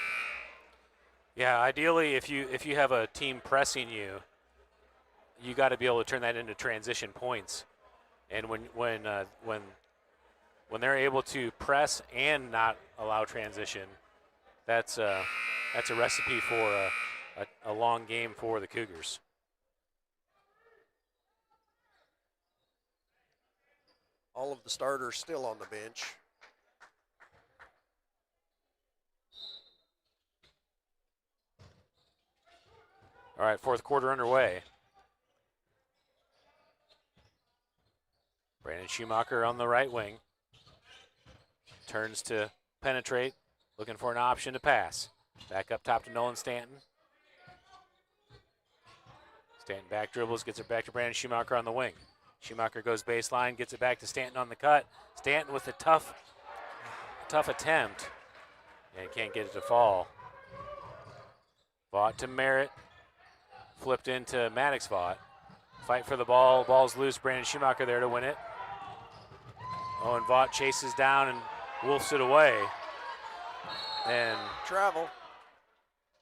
Speaker 2: Yeah, ideally, if you have a team pressing you, you got to be able to turn that into transition points. And when they're able to press and not allow transition, that's a recipe for a long game for the Cougars.
Speaker 3: All of the starters still on the bench.
Speaker 2: All right, fourth quarter underway. Brandon Schumacher on the right wing. Turns to penetrate, looking for an option to pass. Back up top to Nolan Stanton. Stanton back dribbles, gets it back to Brandon Schumacher on the wing. Schumacher goes baseline, gets it back to Stanton on the cut. Stanton with a tough tough attempt and can't get it to fall. Vaught to Merritt, flipped into Maddox Vaught. Fight for the ball, ball's loose, Brandon Schumacher there to win it. Owen Vaught chases down and wolfs it away. And
Speaker 3: Travel.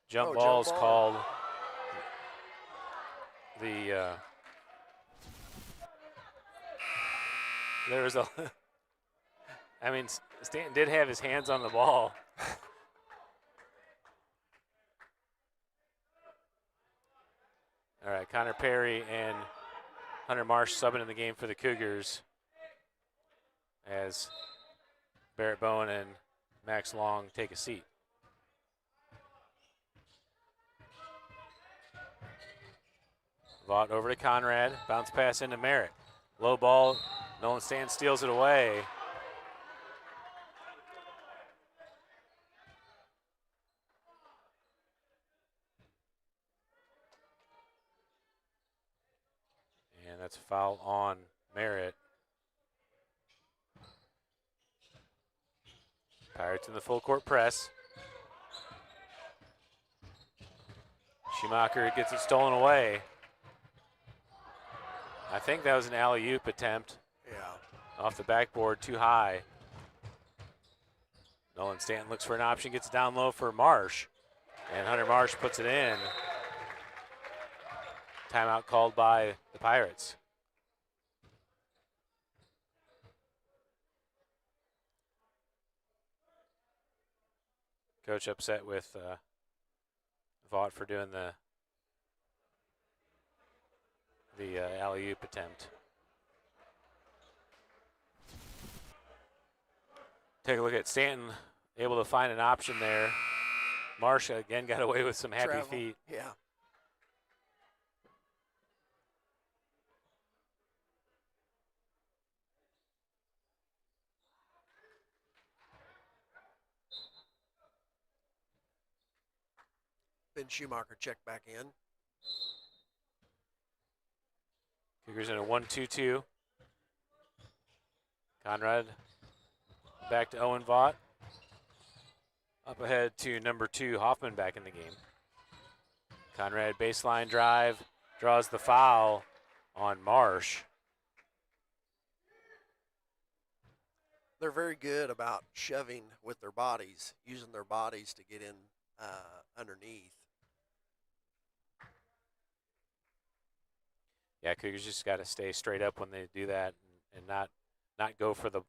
Speaker 2: jump
Speaker 3: Oh,
Speaker 2: ball's
Speaker 3: jump ball.
Speaker 2: called. The there was a I mean, Stanton did have his hands on the ball. All right, Connor Perry and Hunter Marsh subbing in the game for the Cougars as Barrett Bowen and Max Long take a seat. Vaught over to Conrad, bounce pass into Merritt. Low ball, Nolan Stanton steals it away. And that's a foul on Merritt. Pirates in the full court press. Schumacher gets it stolen away. I think that was an alley-oop attempt.
Speaker 3: Yeah.
Speaker 2: Off the backboard, too high. Nolan Stanton looks for an option, gets it down low for Marsh. And Hunter Marsh puts it in. Timeout called by the Pirates. Coach upset with Vaught for doing the alley-oop attempt. Take a look at Stanton, able to find an option there. Marsh again got away with some happy
Speaker 3: Travel.
Speaker 2: feet.
Speaker 3: Yeah. Ben Schumacher checked back in.
Speaker 2: Cougars in a 1-2-2. Conrad back to Owen Vaught. Up ahead to number 2, Hoffman back in the game. Conrad baseline drive, draws the foul on Marsh.
Speaker 3: They're very good about shoving with their bodies, using their bodies to get in underneath.
Speaker 2: Yeah, Cougars just got to stay straight up when they do that and not go for the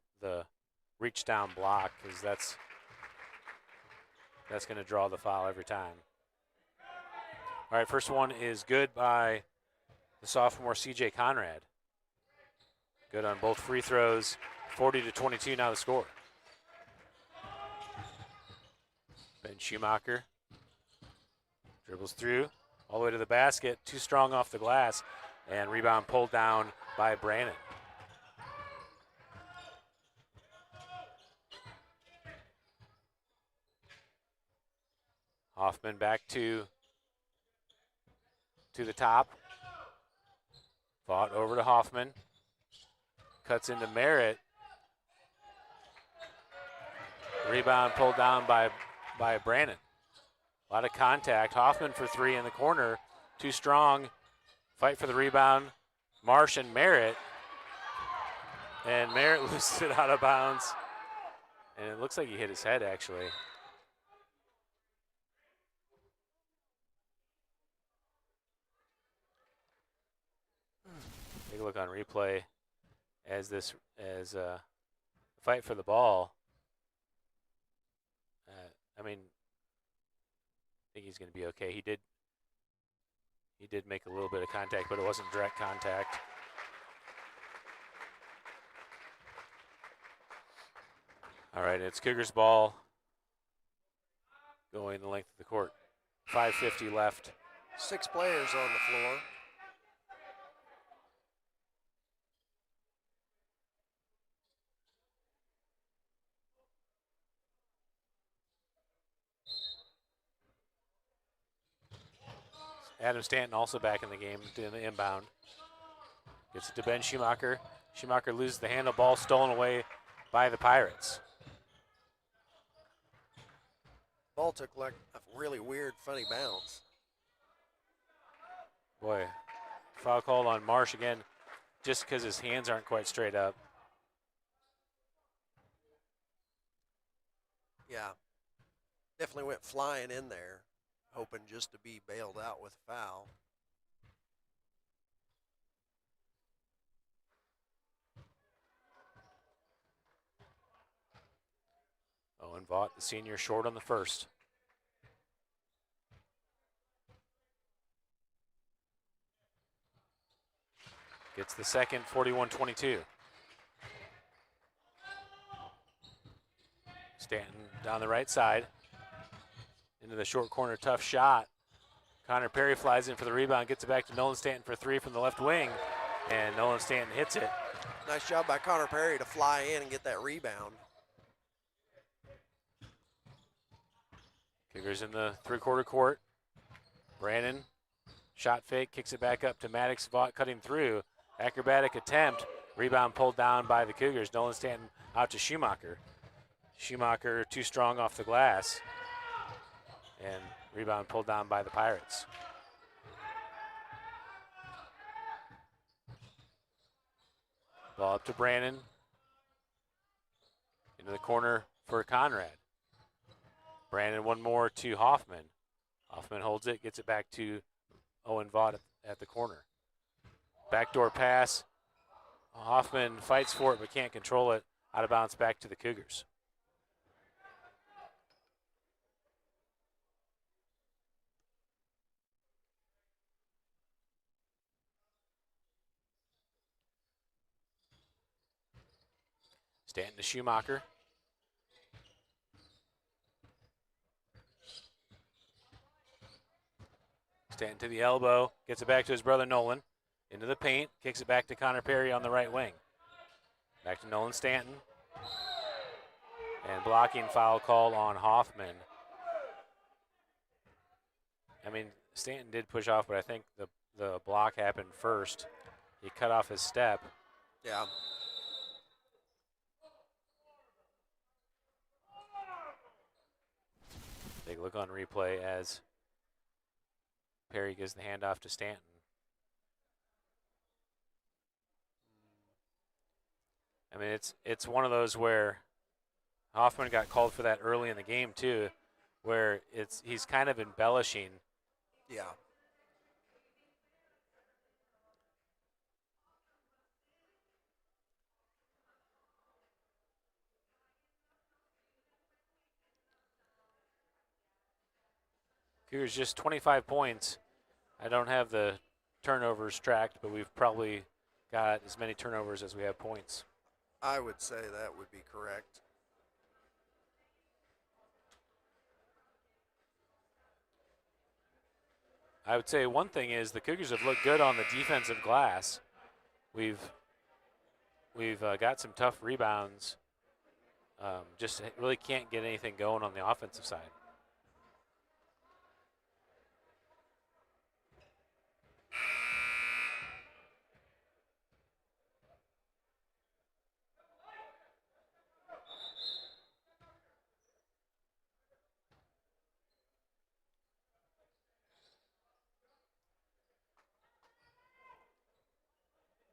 Speaker 2: reach down block, because that's going to draw the foul every time. All right, first one is good by the sophomore CJ Conrad. Good on both free throws. 40-22 now the score. Ben Schumacher dribbles through all the way to the basket, too strong off the glass, and rebound pulled down by Brannon. Hoffman back to the top. Vaught over to Hoffman. Cuts into Merritt. Rebound pulled down by Brannon. A lot of contact. Hoffman for 3 in the corner. Too strong. Fight for the rebound. Marsh and Merritt. And Merritt loses it out of bounds. And it looks like he hit his head, actually. Take a look on replay as fight for the ball. I mean, I think he's going to be okay. He did make a little bit of contact, but it wasn't direct contact. All right, it's Cougars ball going the length of the court. 5:50 left.
Speaker 3: 6 players on the floor.
Speaker 2: Adam Stanton also back in the game doing the inbound. Gets it to Ben Schumacher. Schumacher loses the handle, ball stolen away by the Pirates.
Speaker 3: Ball took like a really weird, funny bounce.
Speaker 2: Boy, foul called on Marsh again, just because his hands aren't quite straight up.
Speaker 3: Yeah, definitely went flying in there, hoping just to be bailed out with a foul.
Speaker 2: Owen Vaught, the senior, short on the first. Gets the second, 41-22. Stanton down the right side. Into the short corner, tough shot. Connor Perry flies in for the rebound, gets it back to Nolan Stanton for three from the left wing, and Nolan Stanton hits it.
Speaker 3: Nice job by Connor Perry to fly in and get that rebound.
Speaker 2: Cougars in the three-quarter court. Brandon, shot fake, kicks it back up to Maddox. Vaught cutting through. Acrobatic attempt. Rebound pulled down by the Cougars. Nolan Stanton out to Schumacher. Schumacher too strong off the glass. And rebound pulled down by the Pirates. Ball up to Brandon. Into the corner for Conrad. Brandon one more to Hoffman. Hoffman holds it, gets it back to Owen Vaught at the corner. Backdoor pass. Hoffman fights for it but can't control it. Out of bounds back to the Cougars. Stanton to Schumacher. Stanton to the elbow, gets it back to his brother Nolan. Into the paint, kicks it back to Connor Perry on the right wing. Back to Nolan Stanton. And blocking foul call on Hoffman. I mean, Stanton did push off, but I think the block happened first. He cut off his step.
Speaker 3: Yeah.
Speaker 2: Take a look on replay as Perry gives the handoff to Stanton. I mean, it's one of those where Hoffman got called for that early in the game too, where he's kind of embellishing.
Speaker 3: Yeah.
Speaker 2: Cougars just 25 points. I don't have the turnovers tracked, but we've probably got as many turnovers as we have points.
Speaker 3: I would say that would be correct.
Speaker 2: I would say one thing is the Cougars have looked good on the defensive glass. We've got some tough rebounds. Just really can't get anything going on the offensive side.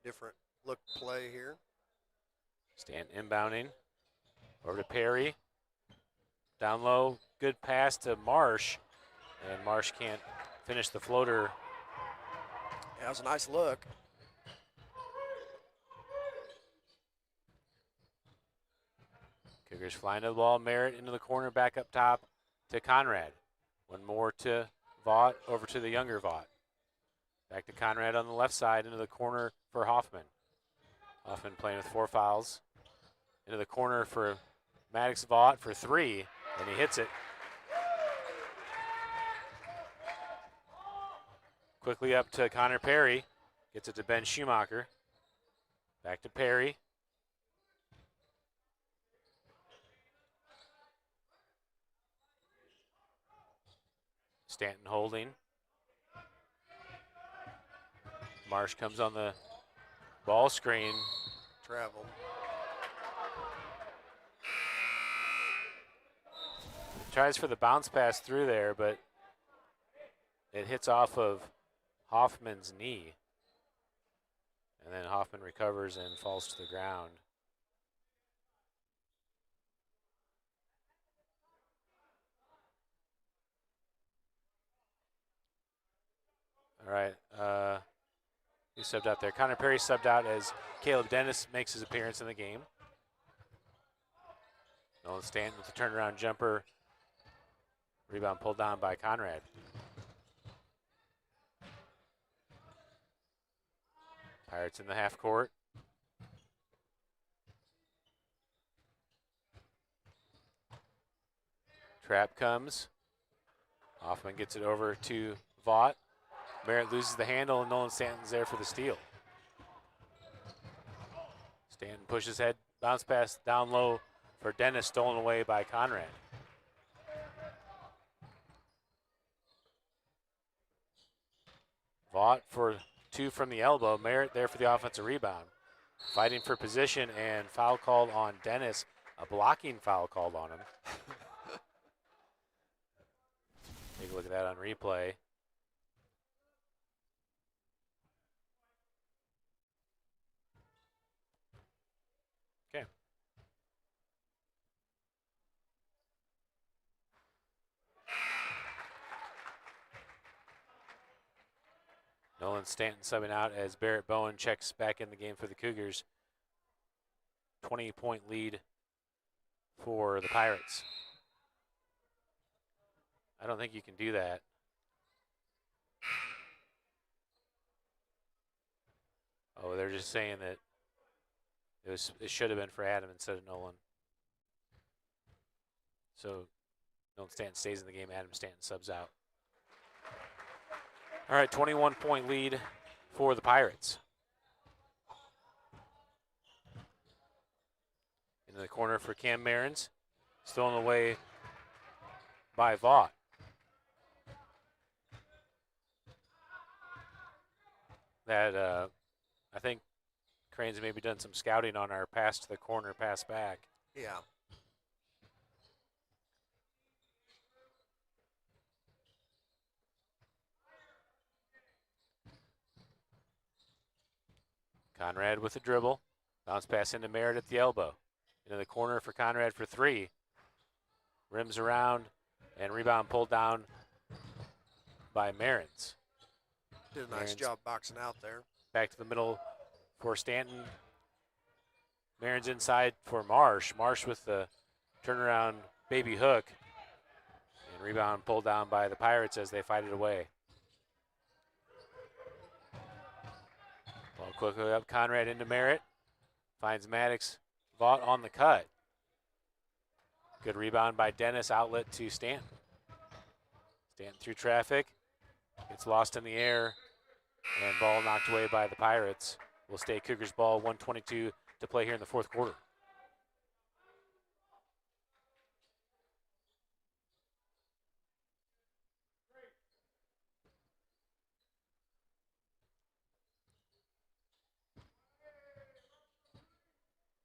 Speaker 3: Different look play here.
Speaker 2: Stanton inbounding. Over to Perry. Down low, good pass to Marsh. And Marsh can't finish the floater.
Speaker 3: That was a nice look.
Speaker 2: Cougars flying to the ball. Merritt into the corner, back up top to Conrad. One more to Vaught, over to the younger Vaught. Back to Conrad on the left side, into the corner for Hoffman. Hoffman playing with 4 fouls. Into the corner for Maddox Vaught for 3, and he hits it. Quickly up to Connor Perry. Gets it to Ben Schumacher. Back to Perry. Stanton holding. Marsh comes on the ball screen.
Speaker 3: Travel.
Speaker 2: Tries for the bounce pass through there, but it hits off of Hoffman's knee. And then Hoffman recovers and falls to the ground. All right, he subbed out there. Connor Perry subbed out as Caleb Dennis makes his appearance in the game. Nolan Stanton with the turnaround jumper. Rebound pulled down by Conrad. Pirates in the half court. Trap comes. Hoffman gets it over to Vaught. Merritt loses the handle, and Nolan Stanton's there for the steal. Stanton pushes head, bounce pass down low for Dennis, stolen away by Conrad. Vaught for two from the elbow. Merritt there for the offensive rebound. Fighting for position, and foul called on Dennis. A blocking foul called on him. Take a look at that on replay. Okay. Nolan Stanton subbing out as Barrett Bowen checks back in the game for the Cougars. 20-point lead for the Pirates. I don't think you can do that. Oh, they're just saying that it should have been for Adam instead of Nolan. So Nolan Stanton stays in the game. Adam Stanton subs out. All right, 21-point lead for the Pirates. Into the corner for Cam Marins. Stolen away by Vaught. That I think Crane's maybe done some scouting on our pass to the corner, pass back.
Speaker 3: Yeah.
Speaker 2: Conrad with a dribble. Bounce pass into Merritt at the elbow. Into the corner for Conrad for three. Rims around, and rebound pulled down by Marins.
Speaker 3: Did a nice job boxing out there.
Speaker 2: Back to the middle for Stanton. Marins inside for Marsh. Marsh with the turnaround baby hook. And rebound pulled down by the Pirates as they fight it away. Ball quickly up, Conrad into Merritt. Finds Maddox. Vaught on the cut. Good rebound by Dennis, outlet to Stanton. Stanton through traffic. Gets lost in the air. And ball knocked away by the Pirates. Will stay Cougars ball, 122 to play here in the fourth quarter.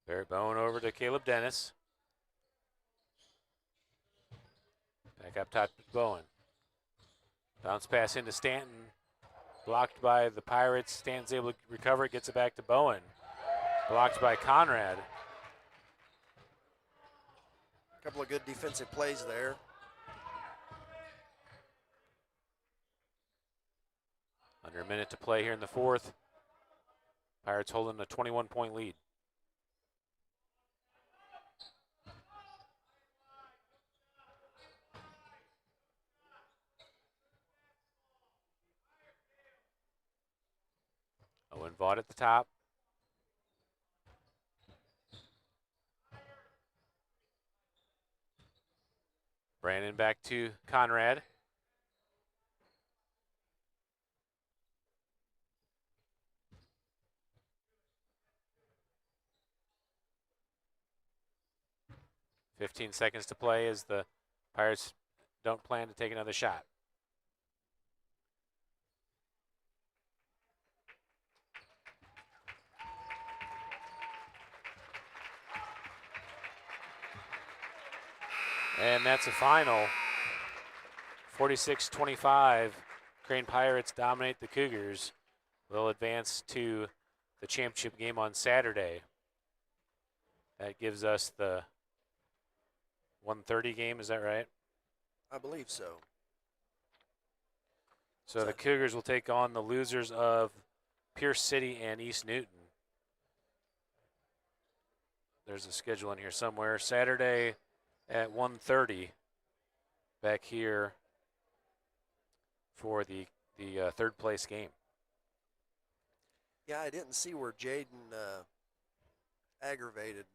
Speaker 2: Barrett Bowen over to Caleb Dennis. Back up top to Bowen. Bounce pass into Stanton. Blocked by the Pirates. Stanton's able to recover it, gets it back to Bowen. Blocked by Conrad.
Speaker 3: A couple of good defensive plays there.
Speaker 2: Under a minute to play here in the fourth. Pirates holding a 21-point lead. Owen Vaught at the top. Brandon back to Conrad. .15 seconds to play as the Pirates don't plan to take another shot. And that's a final. 46-25. Crane Pirates dominate the Cougars. They'll advance to the championship game on Saturday. That gives us the 1:30 game, is that right?
Speaker 3: I believe so.
Speaker 2: So the Cougars will take on the losers of Pierce City and East Newton. There's a schedule in here somewhere. Saturday at 1:30 back here for the third place game.
Speaker 3: Yeah, I didn't see where Jaden aggravated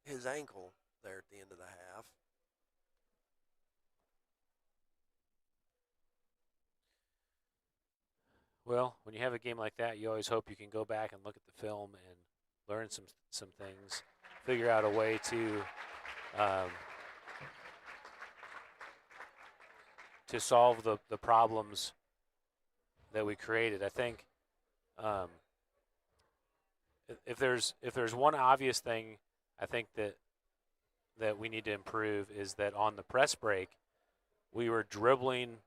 Speaker 3: his ankle there at the end of the half.
Speaker 2: Well, when you have a game like that, you always hope you can go back and look at the film and learn some things, figure out a way to solve the problems that we created. I think if there's one obvious thing I think that we need to improve is that on the press break, we were dribbling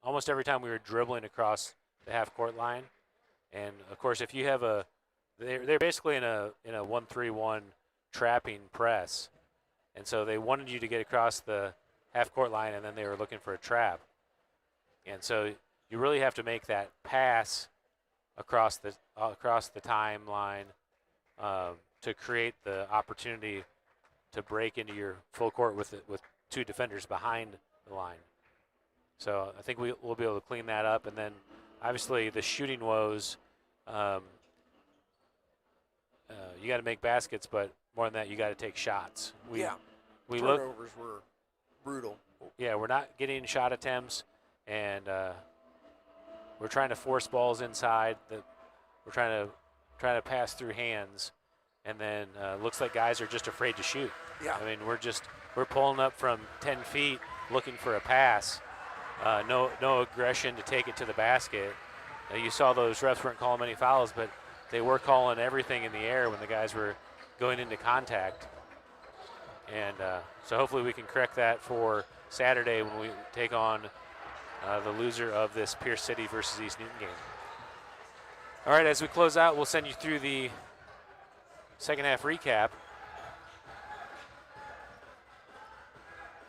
Speaker 2: almost every time we were dribbling across the half court line, and of course if you have they're basically in a 1-3-1 trapping press, and so they wanted you to get across the half court line and then they were looking for a trap, and so you really have to make that pass across the timeline to create the opportunity to break into your full court with two defenders behind the line. So I think we'll be able to clean that up, and then obviously the shooting woes. You got to make baskets, but more than that, you got to take shots.
Speaker 3: Turnovers were brutal.
Speaker 2: Yeah, we're not getting shot attempts, and we're trying to force balls inside. We're trying to pass through hands, and then looks like guys are just afraid to shoot.
Speaker 3: Yeah.
Speaker 2: I mean, we're pulling up from 10 feet looking for a pass. No aggression to take it to the basket. You saw those refs weren't calling any fouls, but they were calling everything in the air when the guys were going into contact. And so hopefully we can correct that for Saturday when we take on the loser of this Pierce City versus East Newton game. All right, as we close out, we'll send you through the second half recap.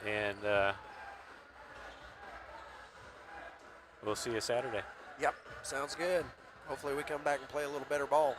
Speaker 2: And we'll see you Saturday.
Speaker 3: Yep, sounds good. Hopefully we come back and play a little better ball.